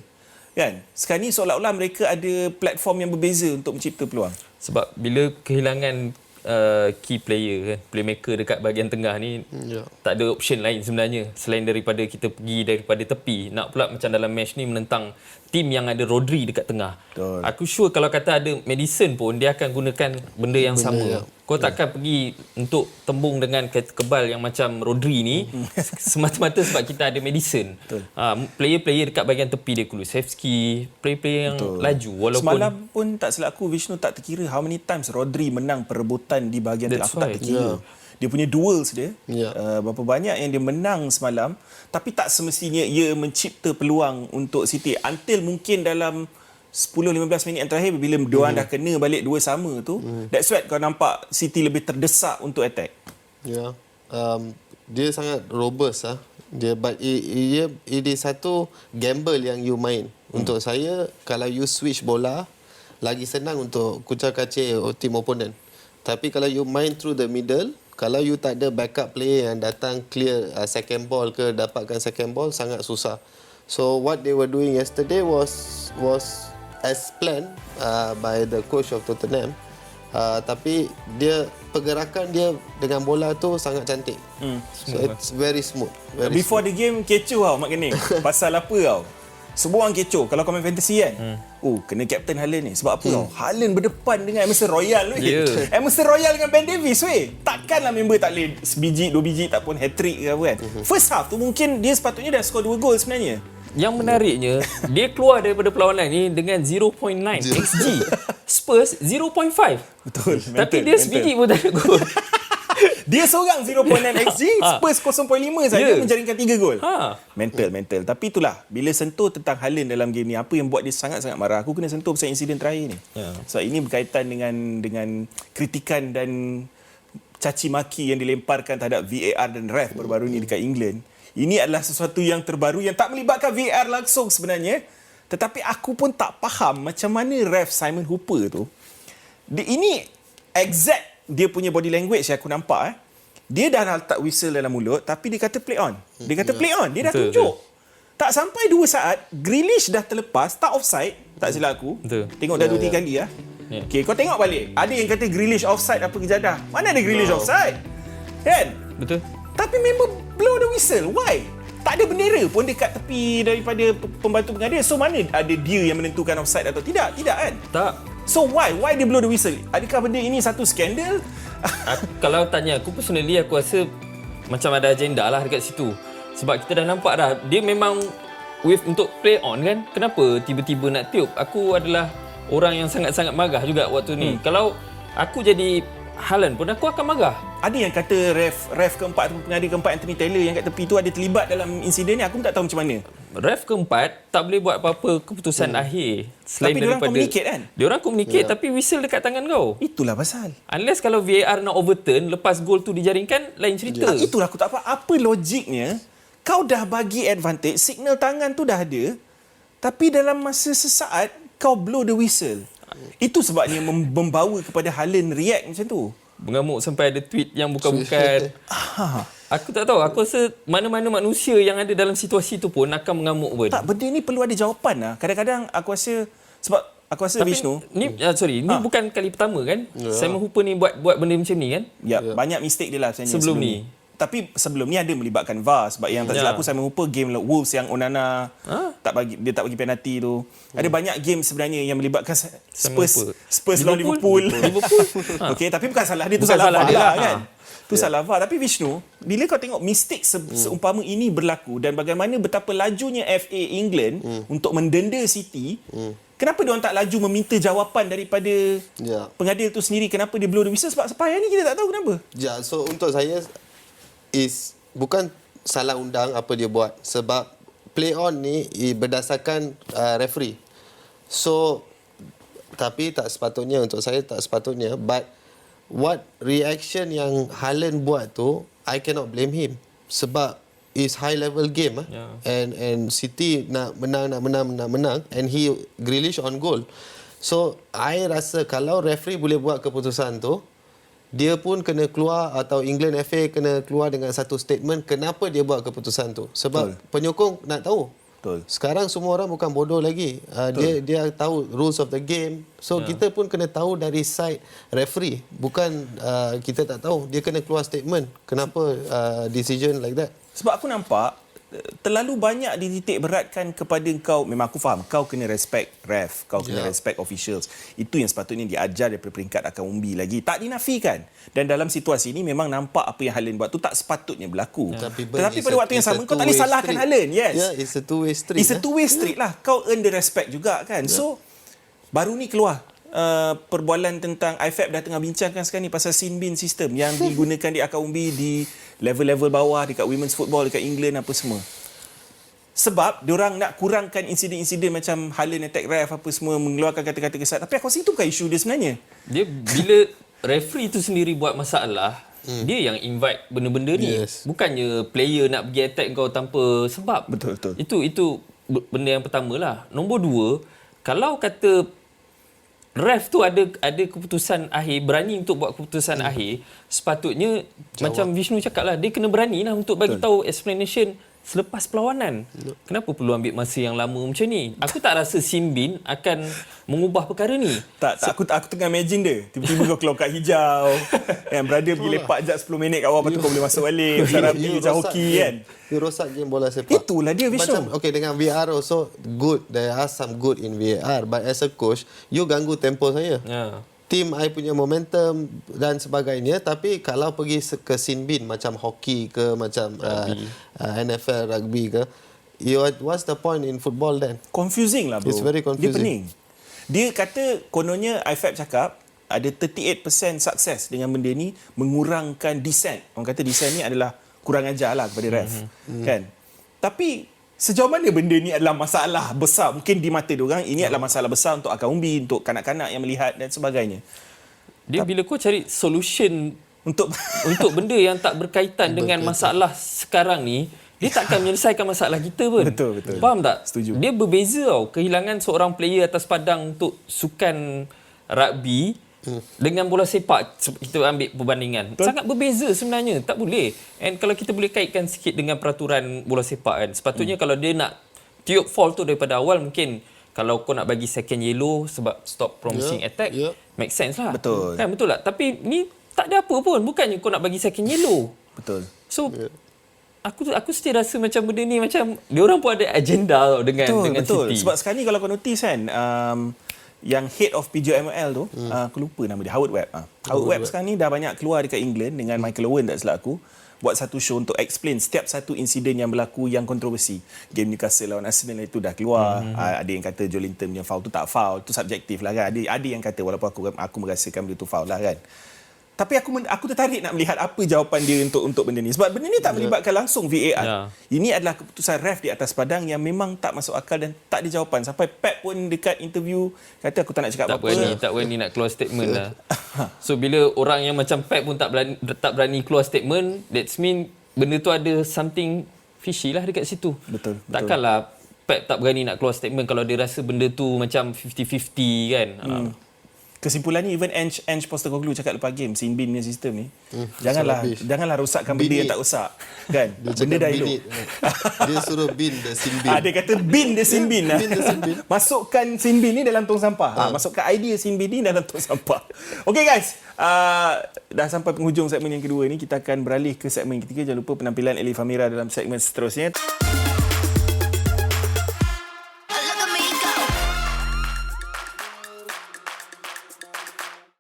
kan. Sekarang ni seolah-olah mereka ada platform yang berbeza untuk mencipta peluang. Sebab bila kehilangan key player kan, playmaker dekat bahagian tengah ni, tak ada option lain sebenarnya selain daripada kita pergi daripada tepi. Nak pula macam dalam match ni menentang tim yang ada Rodri dekat tengah. Betul. Aku sure kalau kata ada Maddison pun dia akan gunakan benda yang sama. Kau takkan pergi untuk tembung dengan kebal yang macam Rodri ni semata-mata sebab kita ada Maddison. Player-player dekat bahagian tepi dia Kulusevski, player-player yang laju walaupun Semalam pun tak silap aku, Vishnu tak terkira how many times Rodri menang perebutan di bahagian tengah. That's Aku tak why. terkira. Dia punya duels dia, Yeah. berapa banyak yang dia menang semalam, tapi tak semestinya ia mencipta peluang untuk City. Until mungkin dalam 10-15 minit yang terakhir bila diorang dah kena balik dua sama tu, that's why kau nampak City lebih terdesak untuk attack. Dia sangat robust lah. But it is satu gamble yang you main. Untuk saya, kalau you switch bola, lagi senang untuk kucar kacir tim opponent. Tapi kalau you main through the middle, kalau you tak ada backup player yang datang clear second ball ke dapatkan second ball, sangat susah. So what they were doing yesterday was as planned by the coach of Tottenham. Tapi dia pergerakan dia dengan bola tu sangat cantik. So it's very smooth. Before the game kecoh tau Mak Kening. Pasal apa tau? Semua orang kecoh. Kalau kau main fantasy kan, kena Captain Haaland ni. Sebab apa tau? Haaland berdepan dengan Emerson Royal weh. Emerson Royal dengan Ben Davies weh. Takkanlah member tak boleh sebiji, dua biji tak pun hat-trick ke apa kan. First half tu mungkin dia sepatutnya dah skor 2 gol sebenarnya. yang menariknya, dia keluar daripada perlawanan ni dengan 0.9 XG. Spurs 0.5. Betul. Tapi dia sebiji pun tak ada gol. Dia seorang 0.9 XG, Spurs 0.5 saja menjaringkan 3 gol. Mental. Tapi itulah, bila sentuh tentang Haaland dalam game ni, apa yang buat dia sangat-sangat marah. Aku kena sentuh pasal insiden terakhir ni. So ini berkaitan dengan kritikan dan caci maki yang dilemparkan terhadap VAR dan ref baru-baru ni dekat England. Ini adalah sesuatu yang terbaru yang tak melibatkan VAR langsung sebenarnya. Tetapi aku pun tak faham macam mana ref Simon Hooper tu. Ini exact dia punya body language yang aku nampak. Dia dah letak whistle dalam mulut tapi dia kata play on. Dia kata play on. Dia dah tunjuk. Tak sampai 2 saat, Grealish dah terlepas, tak offside. Tak silap aku. Tengok dah 2-3 kali lah. Okay, kau tengok balik. Ada yang kata Grealish offside apa kejadah. Mana ada Grealish offside? Kan? Betul. Tapi member blow the whistle. Why? Tak ada bendera pun dekat tepi daripada pembantu pengadil. So mana ada dia yang menentukan offside atau tidak? Tidak kan? Tak. So why dia blow the whistle? Adakah benda ini satu skandal? Kalau tanya aku personally, aku rasa macam ada agenda lah dekat situ. Sebab kita dah nampak dah, dia memang untuk play on kan. Kenapa tiba-tiba nak tiup? Aku adalah orang yang sangat-sangat marah juga waktu ni. Kalau aku jadi Haaland pun aku akan marah. Ada yang kata ref keempat atau pengadil keempat Anthony Taylor yang kat tepi tu ada terlibat dalam insiden ni. Aku pun tak tahu macam mana. Ref keempat tak boleh buat apa-apa keputusan akhir selain Tapi diorang daripada communicate kan? Diorang communicate tapi whistle dekat tangan kau. Itulah pasal. Unless kalau VAR nak overturn lepas gol tu dijaringkan, lain cerita. Itulah aku tak faham. Apa logiknya? Kau dah bagi advantage, signal tangan tu dah ada, tapi dalam masa sesaat kau blow the whistle. Itu sebabnya membawa kepada Haaland react macam tu. Mengamuk sampai ada tweet yang bukan-bukan. Aku tak tahu. Aku rasa mana-mana manusia yang ada dalam situasi tu pun akan mengamuk pun. Tak, benda ni perlu ada jawapan lah. Kadang-kadang aku rasa, sebab aku rasa Tapi Vishnu, ni ni bukan kali pertama kan? Simon Hooper ni buat benda macam ni kan? banyak mistake dia lah sebenarnya Sebelum ni. Tapi sebelum ni ada melibatkan VAR sebab yang tak silap aku Simon Hooper game Wolves yang Onana tak bagi penalti tu. Ada banyak game sebenarnya yang melibatkan Spurs lawan Liverpool. Okey, tapi bukan salah dia tu, Bukan salah salah VAR dia lah lah. kan. Tu salah VAR. Tapi Vishnu, bila kau tengok mistake seumpama ini berlaku dan bagaimana betapa lajunya FA England untuk mendenda City, kenapa dia orang tak laju meminta jawapan daripada pengadil tu sendiri? Kenapa dia blow the whistle? Sebab sampai hari ni kita tak tahu kenapa. So untuk saya bukan salah undang apa dia buat, sebab play on ni berdasarkan referee. So tapi tak sepatutnya, untuk saya tak sepatutnya, but what reaction yang Haaland buat tu, I cannot blame him sebab is high level game and City nak menang and he Grealish on goal. So I rasa kalau referee boleh buat keputusan tu, dia pun kena keluar, atau England FA kena keluar dengan satu statement kenapa dia buat keputusan tu. Sebab penyokong nak tahu. Sekarang semua orang bukan bodoh lagi. Dia tahu rules of the game. So kita pun kena tahu dari side referee. Bukan kita tak tahu. Dia kena keluar statement kenapa decision like that. Sebab aku nampak terlalu banyak dititik beratkan kepada kau. Memang aku faham, kau kena respect ref, kau kena respect officials. Itu yang sepatutnya diajar daripada peringkat akan umbi lagi. Tak dinafikan. Dan dalam situasi ini memang nampak apa yang Haaland buat tu tak sepatutnya berlaku. Tetapi pada waktu yang sama kau tak boleh salahkan Haaland. Yes. It's a two-way street. It's a two-way street lah. Kau earn the respect juga kan. So baru ni keluar perbualan tentang IFAB dah tengah bincangkan sekarang ni pasal sin bin system yang digunakan di akar umbi di level-level bawah dekat women's football dekat England apa semua. Sebab diorang nak kurangkan insiden-insiden macam Haaland attack ref apa semua, mengeluarkan kata-kata kesat. Tapi aku rasa itu bukan isu dia sebenarnya. Dia bila referee tu sendiri buat masalah, dia yang invite benda-benda ni. Bukannya player nak pergi attack kau tanpa sebab. Betul. Itu benda yang pertama lah. Nombor dua, kalau kata ref tu ada keputusan akhir, berani untuk buat keputusan akhir, sepatutnya macam Vishnu cakap lah, dia kena berani lah untuk bagi tahu explanation selepas perlawanan. Kenapa perlu ambil masa yang lama macam ni? Aku tak rasa sin bin akan mengubah perkara ni. Aku tengah imagine dia. Tiba-tiba kau keluar kad hijau. Yang brother pergi lepak jap 10 minit kat awal, lepas tu kau boleh masuk balik. Macam rugby, macam hoki kan. Dia rosak game bola sepak. Itulah dia Vishnu. Macam, dengan VAR also good. There are some good in VAR. But as a coach, you ganggu tempo saya. Team I punya momentum dan sebagainya. Tapi kalau pergi ke sin bin macam hoki ke, macam NFL rugby ke, what's the point in football then? Confusing lah bro. It's very confusing. Dia pening. Dia kata kononnya IFAB cakap ada 38% sukses dengan benda ni mengurangkan dissent. Orang kata dissent ni adalah kurang ajar lah kepada ref. Kan? Tapi sejauh mana benda ni adalah masalah besar? Mungkin di mata diorang ini adalah masalah besar untuk akar umbi, untuk kanak-kanak yang melihat dan sebagainya. Bila kau cari solution untuk benda yang tak berkaitan dengan masalah sekarang ni, dia tak akan menyelesaikan masalah kita pun. Betul. Faham tak? Setuju. Dia berbeza tau. Kehilangan seorang player atas padang untuk sukan rugby dengan bola sepak, kita ambil perbandingan. Sangat berbeza sebenarnya. Tak boleh. And kalau kita boleh kaitkan sikit dengan peraturan bola sepak kan, sepatutnya kalau dia nak tiup foul tu daripada awal, mungkin kalau kau nak bagi second yellow sebab stop promising attack, make sense lah. Betul. Kan, betul tak? Tapi ni tak ada apa pun. Bukannya kau nak bagi second yellow. Betul. So aku still rasa macam benda ni macam diorang pun ada agenda tau dengan City. Sebab sekarang ni kalau kau notice kan, yang head of PJML tu, aku lupa nama dia, Howard Webb. Howard Webb sekarang ni dah banyak keluar dekat England dengan Michael Owen tak silap aku, buat satu show untuk explain setiap satu insiden yang berlaku yang kontroversi. Game Newcastle lawan Arsenal itu dah keluar. Ada yang kata Joelinton punya foul tu tak foul, tu subjektif lah kan. Ada yang kata walaupun aku merasakan benda tu foul lah kan. Tapi aku tertarik nak melihat apa jawapan dia untuk benda ni. Sebab benda ni tak melibatkan langsung VAR. Ya. Ini adalah keputusan ref di atas padang yang memang tak masuk akal dan tak ada jawapan. Sampai Pep pun dekat interview kata aku tak nak cakap apa-apa. Tak berani nak keluar statement lah. So bila orang yang macam Pep pun tak berani keluar statement, that's mean benda tu ada something fishy lah dekat situ. Betul. Takkanlah Pep tak berani nak keluar statement kalau dia rasa benda tu macam 50-50 kan. Kesimpulannya even Ange Postecoglou cakap lepas game Sin Bin punya sistem ni janganlah rosakkan benda yang tak rosak kan. Benda dah hidup. Dia suruh bin the Sin Bin. Dia kata bin the Sin Bin. Bin the Sin Bin. Masukkan Sin Bin ni dalam tong sampah. Masukkan idea Sin Bin ni dalam tong sampah. Okay guys, dah sampai penghujung segmen yang kedua ni. Kita akan beralih ke segmen ketiga. Jangan lupa penampilan Elif Amira dalam segmen seterusnya. Look at me go.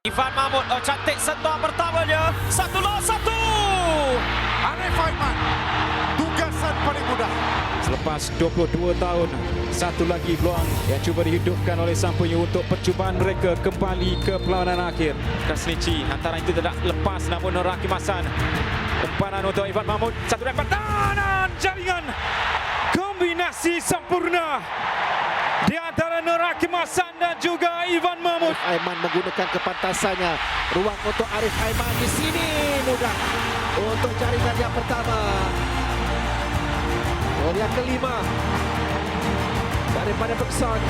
Ivan Mahmud, cantik sentuhan pertamanya. 1-1. Arif Aiman, tugasan paling mudah. Selepas 22 tahun, satu lagi peluang yang cuba dihidupkan oleh sang penyu untuk percubaan mereka kembali ke perlawanan akhir. Krasniqi antara itu tidak lepas, namun Nur Hakim Hassan. Umpanan untuk Ivan Mahmud, satu dapat dan jaringan. Kombinasi sempurna di antara Nur Hakim Hassan dan juga Ivan Mahmud. Aiman menggunakan kepantasannya. Ruang untuk Arif Aiman di sini mudah untuk jaringan yang pertama. Gol yang kelima daripada Bergson.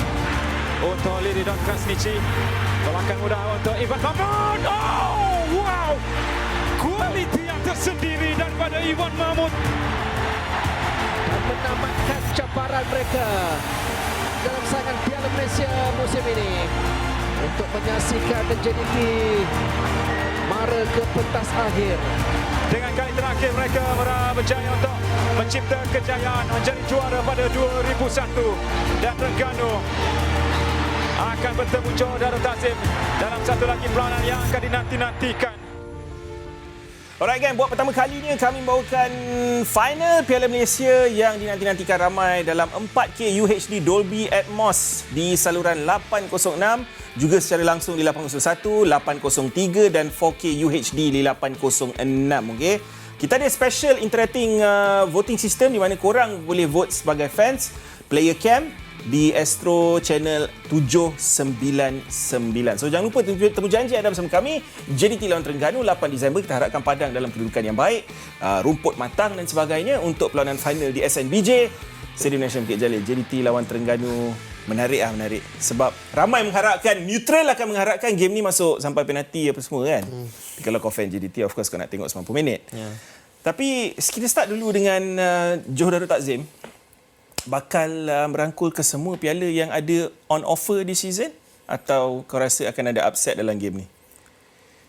Untuk Lidi dan Krasniqi. Tolakan mudah untuk Ivan Mahmud. Oh, wow. Kualiti yang tersendiri daripada Ivan Mahmud. Dan menamatkan cabaran mereka dalam saingan Piala Malaysia musim ini untuk menyaksikan JDT mara ke pentas akhir. Dengan kali terakhir mereka berjaya untuk mencipta kejayaan menjadi juara pada 2001 dan Terengganu akan bertemu Johor Darul Ta'zim dalam satu lagi perlawanan yang akan dinanti-nantikan. Alright gang, buat pertama kalinya kami membawakan final Piala Malaysia yang dinanti-nantikan ramai dalam 4K UHD Dolby Atmos di saluran 806, juga secara langsung di 801, 803 dan 4K UHD di 806. Okay? Kita ada special interacting voting system di mana korang boleh vote sebagai fans player cam di Astro Channel 799. So jangan lupa temu janji anda bersama kami JDT lawan Terengganu 8 Disember. Kita harapkan Padang dalam kedudukan yang baik, rumput matang dan sebagainya untuk perlawanan final di SNBJ Stadium Nasional Bukit Jalil. JDT lawan Terengganu menarik sebab ramai mengharapkan, neutral akan mengharapkan game ni masuk sampai penalti apa semua kan. Kalau kau fan JDT, of course kau nak tengok 90 minit. Tapi kita start dulu dengan Johor Darul Ta'zim. Bakal merangkul ke semua piala yang ada on offer di season, atau kau rasa akan ada upset dalam game ni?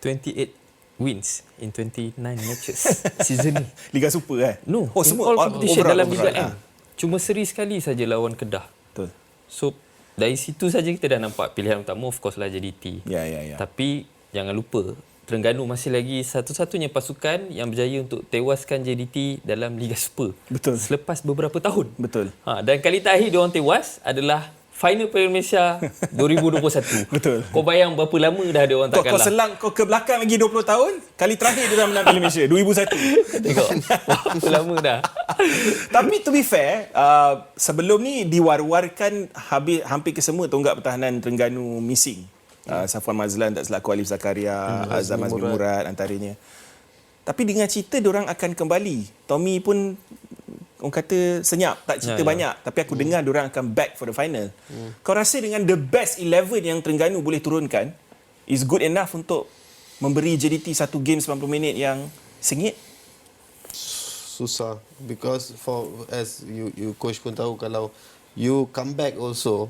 28 wins in 29 matches season ni. Liga Super kan? No, oh, in semua all competition dalam Liga overall. M. Cuma seri sekali saja lawan Kedah. Betul. So dari situ saja kita dah nampak pilihan utama of course lah JDT. Ya. Tapi jangan lupa Terengganu masih lagi satu-satunya pasukan yang berjaya untuk tewaskan JDT dalam Liga Super. Betul. Selepas beberapa tahun. Betul. Dan kali terakhir diorang tewas adalah final Piala Malaysia 2021. Betul. Kau bayang berapa lama dah diorang tak Kau kalah. selang kau ke belakang lagi 20 tahun, kali terakhir dia dah menang Piala Malaysia 2001. Tengok. Berapa lama dah. Tapi to be fair, sebelum ni diwar-warkan hampir kesemua tonggak pertahanan Terengganu missing. Safwan Mazlan tak selaku, Alif Zakaria, Azam Azmi Murad antaranya. Tapi dengan cerita diorang akan kembali. Tommy pun orang kata senyap, tak cerita banyak. Tapi aku dengar diorang akan back for the final. Kau rasa dengan the best 11 yang Terengganu boleh turunkan is good enough untuk memberi JDT satu game 90 minit yang sengit? Susah, because as you coach pun tahu, kalau you come back also,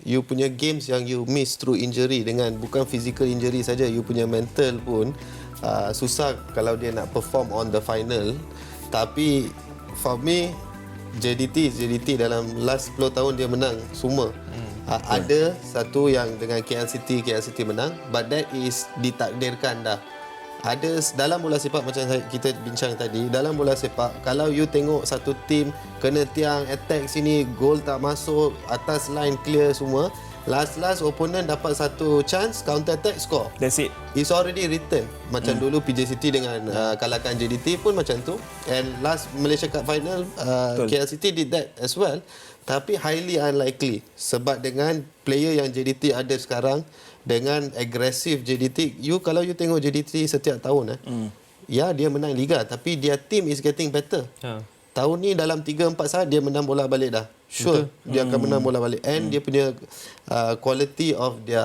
you punya games yang you miss through injury, dengan bukan physical injury saja, you punya mental pun susah kalau dia nak perform on the final. Tapi for me, JDT dalam last 10 tahun dia menang semua. Ada satu yang dengan KL City menang, but that is ditakdirkan dah. Ada dalam bola sepak, macam kita bincang tadi, dalam bola sepak kalau you tengok satu tim kena tiang attack sini, gol tak masuk, atas line clear semua, Last opponent dapat satu chance, counter attack, score. That's it. It's already written. Macam dulu PJ City dengan kalahkan JDT pun macam tu. And last Malaysia Cup final, KL City did that as well. Tapi highly unlikely. Sebab dengan player yang JDT ada sekarang, dengan agresif JDT, kalau you tengok JDT setiap tahun, ya dia menang Liga. Tapi their team is getting better. Tahun ni dalam 3-4 saat dia menang bola balik dah. Sure, dia akan menang bola balik. And dia punya quality of their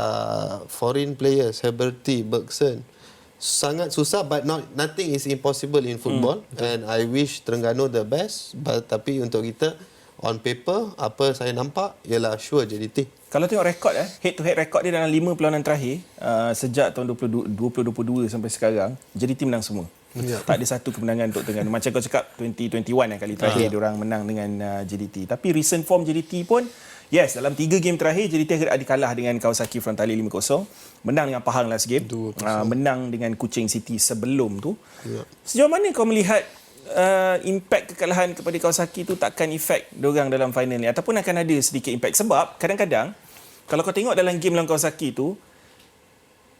foreign players, Heberty, Bergson, sangat susah, but nothing is impossible in football. And I wish Terengganu the best. Tapi untuk kita, on paper, apa saya nampak ialah sure JDT. Kalau tengok rekod head to head rekod dia dalam 5 perlawanan terakhir sejak tahun 2022 sampai sekarang, JDT menang semua. Tak ada satu kemenangan untuk Terengganu. Macam kau cakap 2021 yang kali terakhir diorang menang dengan JDT. Tapi recent form JDT pun yes, dalam 3 game terakhir JDT ada kalah dengan Kawasaki Frontale 5-0, menang dengan Pahang last game, menang dengan Kuching City sebelum tu. Sejauh mana kau melihat impact kekalahan kepada Kawasaki tu takkan efek diorang dalam final ni, ataupun akan ada sedikit impact? Sebab kadang-kadang kalau kau tengok dalam game lawan Kawasaki tu,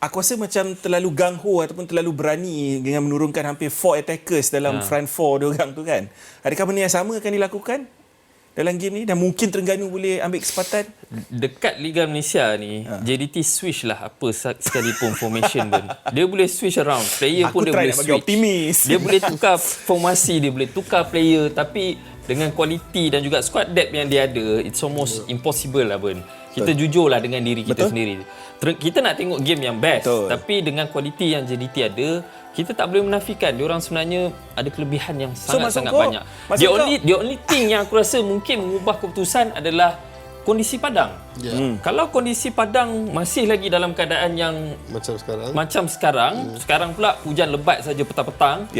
aku rasa macam terlalu gung-ho ataupun terlalu berani dengan menurunkan hampir 4 attackers dalam front 4 diorang tu kan. Adakah benda yang sama akan dilakukan dalam game ni dan mungkin Terengganu boleh ambil kesempatan? Dekat Liga Malaysia ni, JDT switch lah apa sekalipun formation pun. Dia boleh switch around. Player pun dia boleh switch. Optimis. Dia boleh tukar formasi, dia boleh tukar player, tapi dengan kualiti dan juga squad depth yang dia ada, it's almost impossible lah pun. Kita jujurlah dengan diri kita sendiri. Kita nak tengok game yang best, tapi dengan kualiti yang JDT ada, kita tak boleh menafikan diorang sebenarnya ada kelebihan yang sangat-sangat banyak. The only thing yang aku rasa mungkin mengubah keputusan adalah kondisi padang. Kalau kondisi padang masih lagi dalam keadaan yang macam sekarang, sekarang pula hujan lebat saja petang-petang.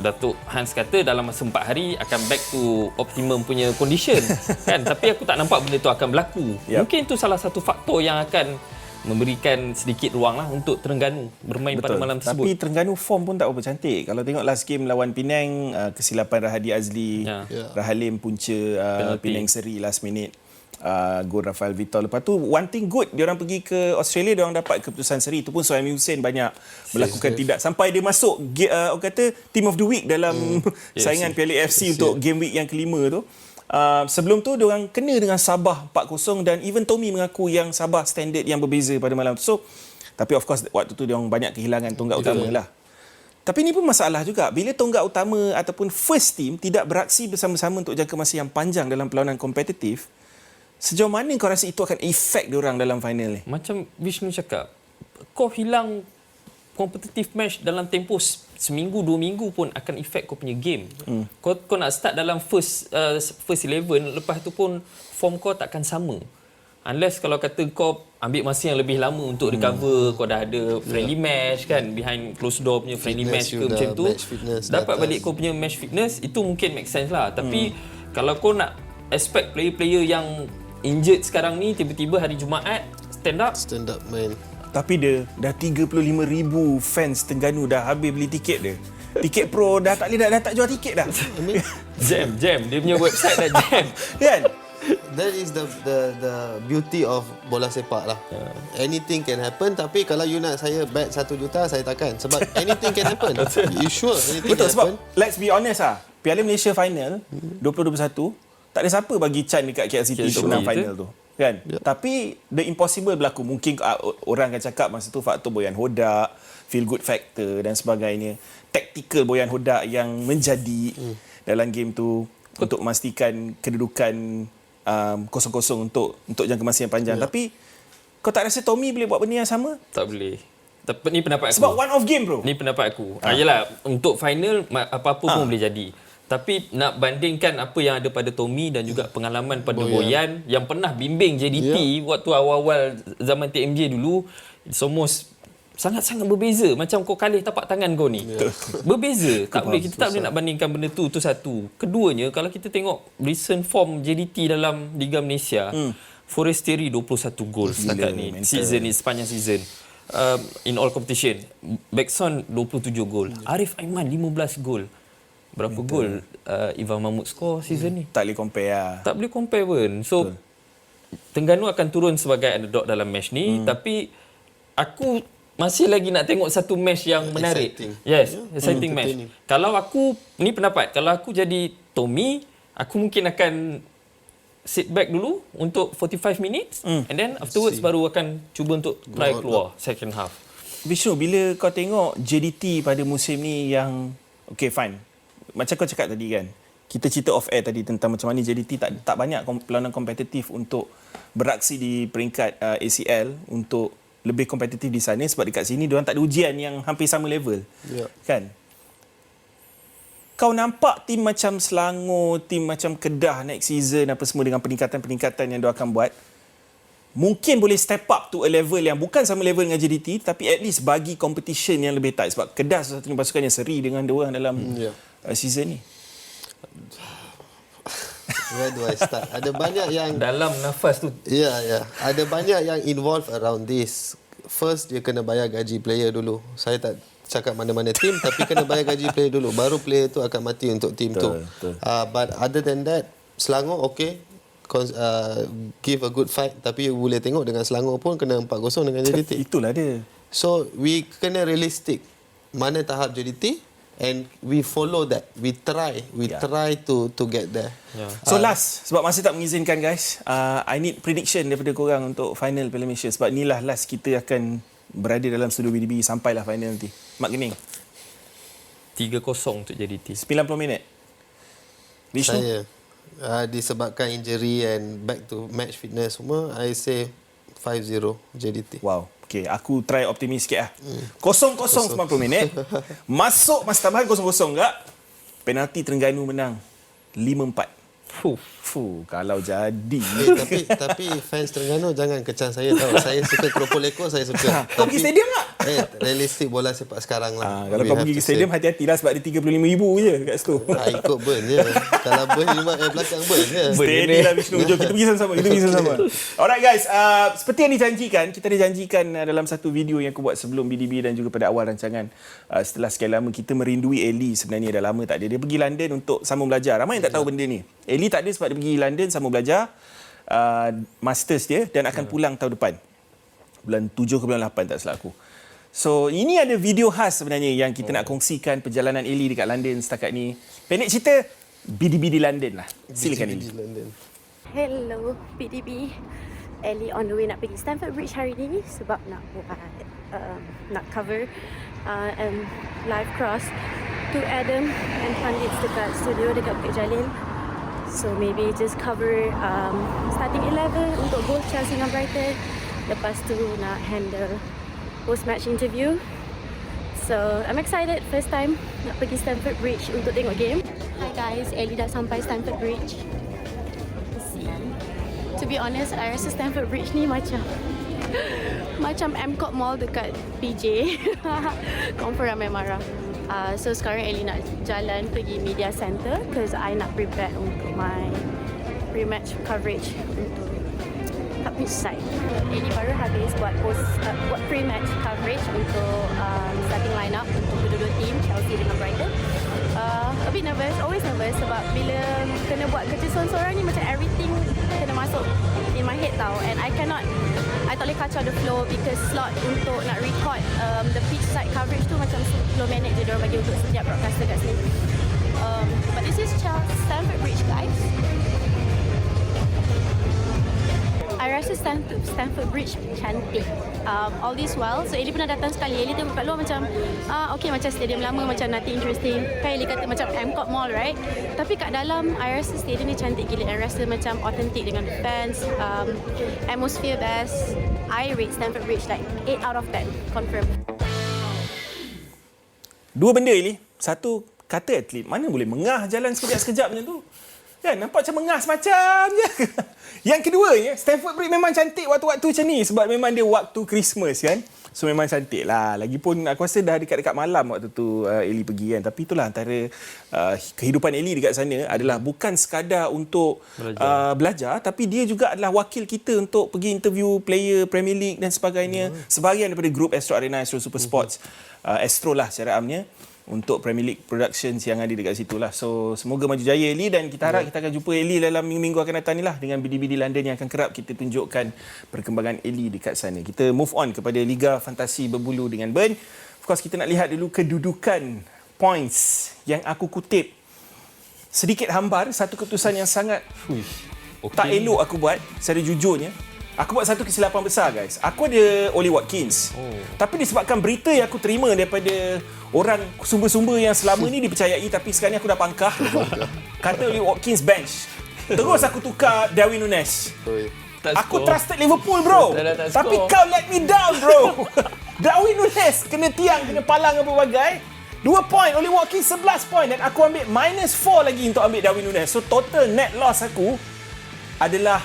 Datuk Hans kata dalam masa 4 hari akan back to optimum punya condition kan, tapi aku tak nampak benda tu akan berlaku. Mungkin itu salah satu faktor yang akan memberikan sedikit ruang lah untuk Terengganu bermain pada malam tersebut. Tapi Terengganu form pun tak berapa cantik. Kalau tengok last game lawan Penang, kesilapan Rahadi Azli, Rahalim punca Penang Seri last minute, gol Rafael Vitor. Lepas tu one thing good, diorang pergi ke Australia, diorang dapat keputusan seri. Itu pun Suhaimi Hussein banyak melakukan tidak sampai dia masuk orang kata team of the week dalam saingan Piala AFC untuk game week yang kelima tu. Sebelum tu diorang kena dengan Sabah 4-0 dan even Tommy mengaku yang Sabah standard yang berbeza pada malam tu. So, tapi of course waktu tu diorang banyak kehilangan tonggak utama lah. Tapi ni pun masalah juga. Bila tonggak utama ataupun first team tidak beraksi bersama-sama untuk jangka masa yang panjang dalam perlawanan kompetitif, sejauh mana kau rasa itu akan efek diorang dalam final ni? Macam Vishnu cakap, kau hilang competitive match dalam tempoh seminggu, 2 minggu pun akan efek kau punya game. Kau nak start dalam first 11, lepas tu pun form kau takkan sama. Unless kalau kata kau ambil masa yang lebih lama untuk recover, kau dah ada friendly match kan, behind closed door punya friendly match ke macam tu, dapat balik kau punya match fitness, itu mungkin make sense lah. Tapi kalau kau nak expect player-player yang injured sekarang ni tiba-tiba hari Jumaat stand up main. Tapi dia dah 35,000 fans Terengganu dah habis beli tiket dia. Tiket pro dah tak jual tiket dah. Jam dia punya website dah jam. Kan? That is the beauty of bola sepak lah. Anything can happen, tapi kalau you nak saya bet 1 juta, saya takkan. Sebab anything can happen. You sure anything Betul, can sebab happen? let's be honest lah, Piala Malaysia final 2021 tak ada siapa bagi Chan dekat KL City untuk menang final tu. Kan? Tapi the impossible berlaku. Mungkin orang akan cakap masa tu faktor Boyan Hodak, feel good factor dan sebagainya. Tactical Boyan Hodak yang menjadi dalam game tu untuk memastikan kedudukan 0-0 untuk jangka masa yang panjang. Tapi kau tak rasa Tommy boleh buat benda yang sama? Tak boleh. Tapi ni pendapat aku. Sebab one off game bro. Ni pendapat aku. Yalah, untuk final apa-apa pun boleh jadi. Tapi nak bandingkan apa yang ada pada Tommy dan juga pengalaman pada Boyan yang pernah bimbing JDT waktu awal-awal zaman TMJ dulu, it's almost sangat-sangat berbeza. Macam kau kalih tapak tangan kau ni. Berbeza. Kita tak boleh nak bandingkan benda tu satu. Keduanya, kalau kita tengok recent form JDT dalam Liga Malaysia, Forestieri 21 gol setakat ni. Sepanjang season. In all competition. Bergson 27 gol. Arif Aiman 15 gol. Berapa gol Ivan Mahmud score season ni? Tak boleh compare lah. Tak boleh compare pun. So Terengganu akan turun sebagai underdog dalam match ni, tapi aku masih lagi nak tengok satu match yang menarik. Exciting. Yes, exciting match. entertaining. Kalau aku, ni pendapat, kalau aku jadi Tommy, aku mungkin akan sit back dulu untuk 45 minutes and then afterwards baru akan cuba untuk try keluar second half. Vishnu, bila kau tengok JDT pada musim ni yang okay fine, macam kau cakap tadi kan, kita cerita off air tadi tentang macam mana JDT tak banyak perlawanan kompetitif untuk beraksi di peringkat ACL untuk lebih kompetitif di sana, sebab dekat sini diorang tak ada ujian yang hampir sama level. Kan? Kau nampak tim macam Selangor, tim macam Kedah next season apa semua dengan peningkatan-peningkatan yang diorang akan buat, mungkin boleh step up to a level yang bukan sama level dengan JDT, tapi at least bagi competition yang lebih tight, sebab Kedah satu pasukan yang seri dengan diorang dalam season ni. Where do I start? Ada banyak yang Dalam nafas tu. Ya. Ada banyak yang involved around this. First, dia kena bayar gaji player dulu. Saya tak cakap mana-mana tim, tapi kena bayar gaji player dulu. Baru player tu akan mati untuk tim tu. But other than that, Selangor okay. Give a good fight. Tapi boleh tengok dengan Selangor pun kena 4-0 dengan JDT. Itulah dia. So, we kena realistic. Mana tahap JDT? And we follow that. We try to get there. So last, sebab masa tak mengizinkan guys, I need prediction daripada korang untuk final Piala Malaysia, sebab inilah last kita akan berada dalam studio BDB sampailah final nanti. Mak Gening, 3-0 untuk JDT. 90 minit. Vishnu? Saya disebabkan injury and back to match fitness semua, I say 5-0 JDT. Wow. Okay, aku try optimis sikit lah. 0-0 90 minit. Masuk masa tambahan 0-0 enggak. Penalti Terengganu menang 5-4. Kalau jadi. Tapi fans Terengganu jangan kecam saya tahu. Saya suka keropok lekor, saya suka. Kau pergi stadium tak? Realistik bola sepak sekarang lah. Kalau kau pergi ke stadium, hati-hatilah sebab dia 35,000 je kat situ. Ikut burn je. Kalau burn belakang burn je. Steady lah Vishnu. Jom kita pergi sama-sama. Alright guys, seperti yang dijanjikan, kita dijanjikan dalam satu video yang aku buat sebelum BDB dan juga pada awal rancangan. Setelah sekian lama kita merindui Ellie, sebenarnya dah lama tak ada. Dia pergi London untuk sambung belajar. Ramai yang tak tahu benda ni. Ellie tak ada sebab dia pergi London sambung belajar masters dia dan akan pulang tahun depan. Bulan 7 ke bulan 8 tak salah aku. So, ini ada video khas sebenarnya yang kita nak kongsikan perjalanan Ellie dekat London setakat ni. Pendek cerita, BDB di London lah. Silakan Ellie. Hello BDB. Ellie on the way nak pergi Stamford Bridge hari ni sebab nak buat nak cover and live cross to Adam and Pandits dekat studio dekat Bukit Jalil. So maybe just cover starting 11 untuk both Chelsea dengan Brighton. Lepas tu nak handle post-match interview. So I'm excited, first time nak pergi Stamford Bridge untuk tengok game. Hi guys, Ellie dah sampai Stamford Bridge. To be honest, I rasa Stamford Bridge ni macam M-Cot Mall dekat PJ. Confirm ramai marah. So sekarang Ellie nak jalan pergi media center because I nak prepare untuk my pre-match coverage untuk kat pitch side. Ellie baru habis buat pre-match coverage untuk starting lineup untuk kedua-dua team Chelsea dengan Brighton. A bit nervous, always nervous sebab bila kena buat kerja seorang-seorang ni macam everything kena masuk in my head tau, and I tak boleh kacau the flow because slot untuk nak record the pitch side coverage tu macam 10 minit je diorang bagi untuk setiap broadcaster kat sini. But this is Stamford Bridge guys. I rasa Stamford Bridge cantik. All this while, so Ellie pernah datang sekali. Ellie tengok kat luar macam, okay macam stadium lama, macam nothing interesting. Kan Ellie kata macam M-Cot Mall, right? Tapi kat dalam, I rasa stadium ni cantik gila. I rasa macam authentic dengan fans. Atmosphere best. I rate Stamford Bridge like 8 out of 10. Confirm. Dua benda Ellie. Satu, kata atlet mana boleh mengah jalan sekejap-sekejap macam tu. Kan, nampak macam mengas macam je. Yang keduanya, Stamford Bridge memang cantik waktu-waktu macam ni sebab memang dia waktu Christmas kan. So memang cantik lah. Lagipun aku rasa dah dekat-dekat malam waktu tu Ellie pergi kan. Tapi itulah antara kehidupan Ellie dekat sana adalah bukan sekadar untuk belajar, tapi dia juga adalah wakil kita untuk pergi interview player Premier League dan sebagainya. Sebahagian daripada grup Astro Arena, Astro Super Sports. Astro lah secara amnya. untuk Premier League Productions yang ada dekat situ lah. So semoga maju jaya Eli, dan kita harap kita akan jumpa Eli dalam minggu-minggu akan datang ni lah dengan BDB di London yang akan kerap kita tunjukkan perkembangan Eli dekat sana. Kita move on kepada Liga Fantasi Berbulu dengan Burn. Of course kita nak lihat dulu kedudukan points yang aku kutip. Sedikit hambar, satu keputusan yang sangat tak elok aku buat secara jujurnya. Aku buat satu kesilapan besar guys. Aku ada Oli Watkins. Tapi disebabkan berita yang aku terima daripada orang sumber-sumber yang selama ni dipercayai tapi sekarang ni aku dah pangkah. Kata Oli Watkins bench. Terus aku tukar Darwin Núñez. Aku trusted Liverpool bro. Tapi kau let me down bro. Darwin Núñez kena tiang, kena palang apa bagai. 2 point, Oli Watkins 11 point dan aku ambil -4 lagi untuk ambil Darwin Núñez. So total net loss aku adalah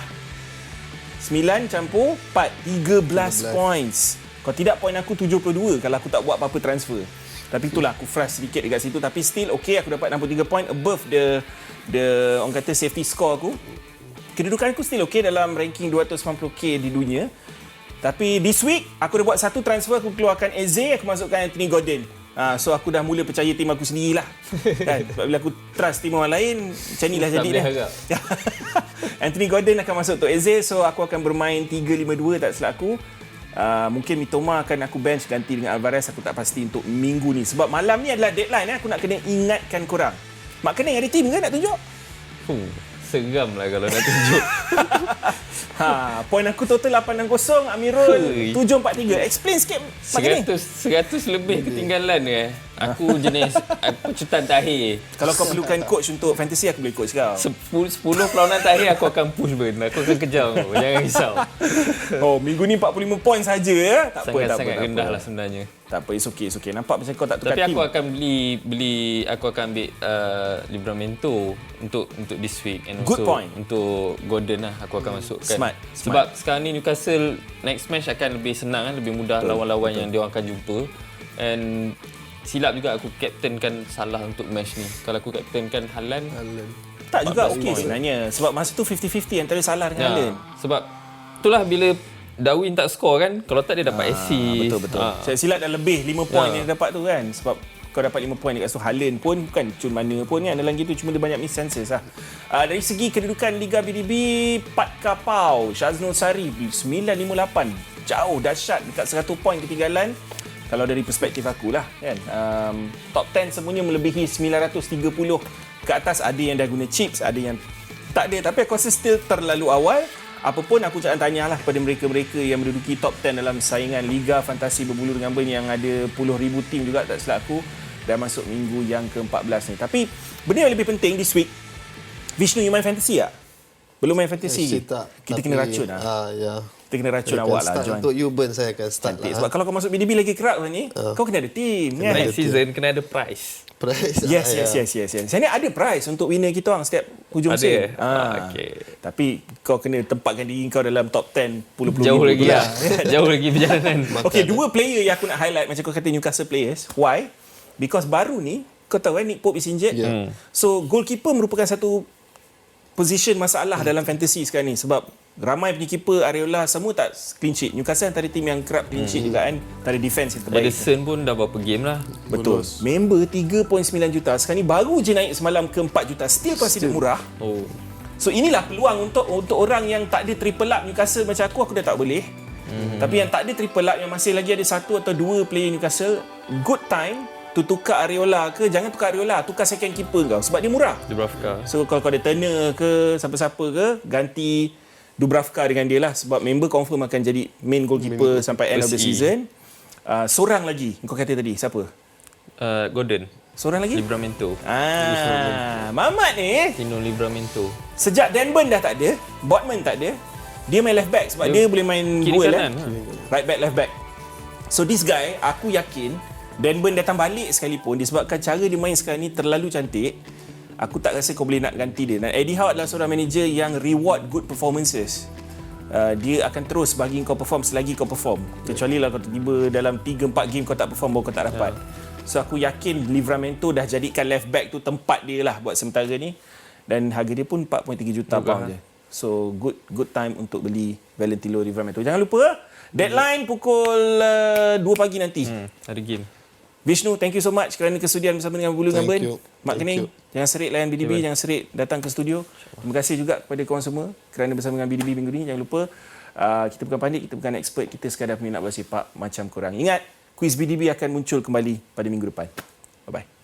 9 campur 4, 13 points. Kalau tidak, point aku 72 kalau aku tak buat apa-apa transfer. Tapi itulah, aku frust sedikit dekat situ. Tapi still okay, aku dapat 63 point above the orang kata safety score aku. Kedudukan aku still okay dalam ranking 290k di dunia. Tapi this week, aku dah buat satu transfer. Aku keluarkan Eze, aku masukkan Anthony Gordon. So aku dah mula percaya tim aku sendirilah. Kan? Sebab bila aku trust tim orang lain, macam inilah jadi dah. Anthony Gordon akan masuk untuk Eze, so aku akan bermain 3-5-2 tak silap aku. Mungkin Mitoma akan aku bench ganti dengan Alvarez, aku tak pasti untuk minggu ni. Sebab malam ni adalah deadline, aku nak kena ingatkan korang. Mak Kening ada tim ke nak tunjuk? Seram lah kalau nak tunjuk. Point aku total 860, Amirul 743. Explain sikit Mak Kening. 100 lebih ketinggalan ke. Aku jenis pecutan terakhir. Kalau kau perlukan coach untuk fantasy, aku boleh coach kau. 10 perlawanan terakhir aku akan push Burn. Aku akan kejar kau. Jangan risau. Minggu ni 45 point saja ya. Tak apa, Sangat rendah lah sebenarnya. Tak apa, it's okay. Nampak macam kau tak tukar tapi tim. aku akan aku akan ambil Livramento untuk this week and Good also point. untuk Gordon lah aku akan masukkan. Smart. Sebab sekarang ni Newcastle next match akan lebih senang kan, lebih mudah lawan-lawan yang dia orang akan jumpa. And silap juga aku captainkan Salah untuk match ni. Kalau aku captainkan Haaland. Tak juga okey sebenarnya. Sebab masa tu 50-50 antara Salah dengan Haaland. Sebab itulah bila Darwin tak skor kan, kalau tak dia dapat assist. Betul. Saya silap dah lebih 5 point yang dia dapat tu kan. Sebab kau dapat 5 point dekat situ. Haaland pun bukan cun mana pun kan dalam gitu, cuma dia banyak miss chances lah. Dari segi kedudukan Liga BDB, Pat Kapau, Shaznul Sari 958. Jauh dahsyat dekat 100 point ketinggalan. Kalau dari perspektif aku lah kan. Top 10 semuanya melebihi 930 ke atas. Ada yang dah guna chips, ada yang tak ada. Tapi aku rasa still terlalu awal. Apapun aku jangan tanyalah kepada mereka-mereka yang menduduki top 10 dalam saingan Liga Fantasi Berbulu dengan Burn yang ada puluh ribu tim juga tak silap aku. Dah masuk minggu yang ke-14 ni. Tapi benda yang lebih penting this week, Vishnu, you main fantasy tak? Belum main fantasy? Kita kena racun lah. Ya. Kita kena racun awak lah, John. Untuk you Burn saya akan start lah. Sebab kalau kau masuk BDB lagi kerap ni, kau kena ada tim kan? Next season kena ada prize. Prize. Yes. Saya ni ada prize untuk winner kita orang setiap hujung musim. Okay. Tapi kau kena tempatkan diri kau dalam top 10 puluh-puluh Jauh ribu lagi lah. Jauh lagi perjalanan. Okay, dua player yang aku nak highlight macam kau kata Newcastle players. Why? Because baru ni, kau tahu kan Nick Pope is injured. So goalkeeper merupakan satu position masalah dalam fantasy sekarang ni. Sebab ramai punya keeper, Areola semua tak clean sheet. Newcastle antara tim yang kerap clean sheet juga kan. Antara defense yang terbaik. Ederson pun dah berapa game lah. Betul. Member 3.9 juta. Sekarang ni baru je naik semalam ke 4 juta. Still considered murah. So inilah peluang untuk orang yang tak ada triple up Newcastle macam aku dah tak boleh. Tapi yang tak ada triple up, yang masih lagi ada 1 atau 2 player Newcastle, good time to tukar Areola ke. Jangan tukar Areola, tukar second keeper kau. Sebab dia murah. Dubravka. So kalau kau ada Turner ke, siapa-siapa ke, ganti Dubravka dengan dia lah. Sebab member confirm akan jadi main goalkeeper sampai end of the season. Seorang lagi, kau kata tadi, siapa? Gordon. Seorang lagi? Livramento. Mamat ni, Tino Livramento. sejak Dan Burn dah tak ada, Botman tak ada, dia main left back sebab dia boleh main kiri dual kanan, right back, left back. So this guy, aku yakin Dan Burn datang balik sekalipun, disebabkan cara dia main sekarang ni terlalu cantik, aku tak rasa kau boleh nak ganti dia. Dan Eddie Howe adalah seorang manager yang reward good performances. Dia akan terus bagi kau perform selagi kau perform. Kecuali lah kau tiba dalam 3-4 game kau tak perform, baru kau tak dapat. So aku yakin Livramento dah jadikan left back tu tempat dia lah buat sementara ni. Dan harga dia pun 4.3 juta pound je. So good time untuk beli Valentino Livramento. Jangan lupa deadline pukul 2 pagi nanti. Ada game. Vishnu, thank you so much kerana kesudian bersama dengan Bulu dengan Thank Ben. you. Mak Thank Kening, you. jangan serik layan BDB, jangan serik datang ke studio. Terima kasih juga kepada korang semua kerana bersama dengan BDB minggu ni. Jangan lupa, kita bukan pandit, kita bukan expert, kita sekadar peminat bola sepak macam korang. Ingat, kuis BDB akan muncul kembali pada minggu depan. Bye-bye.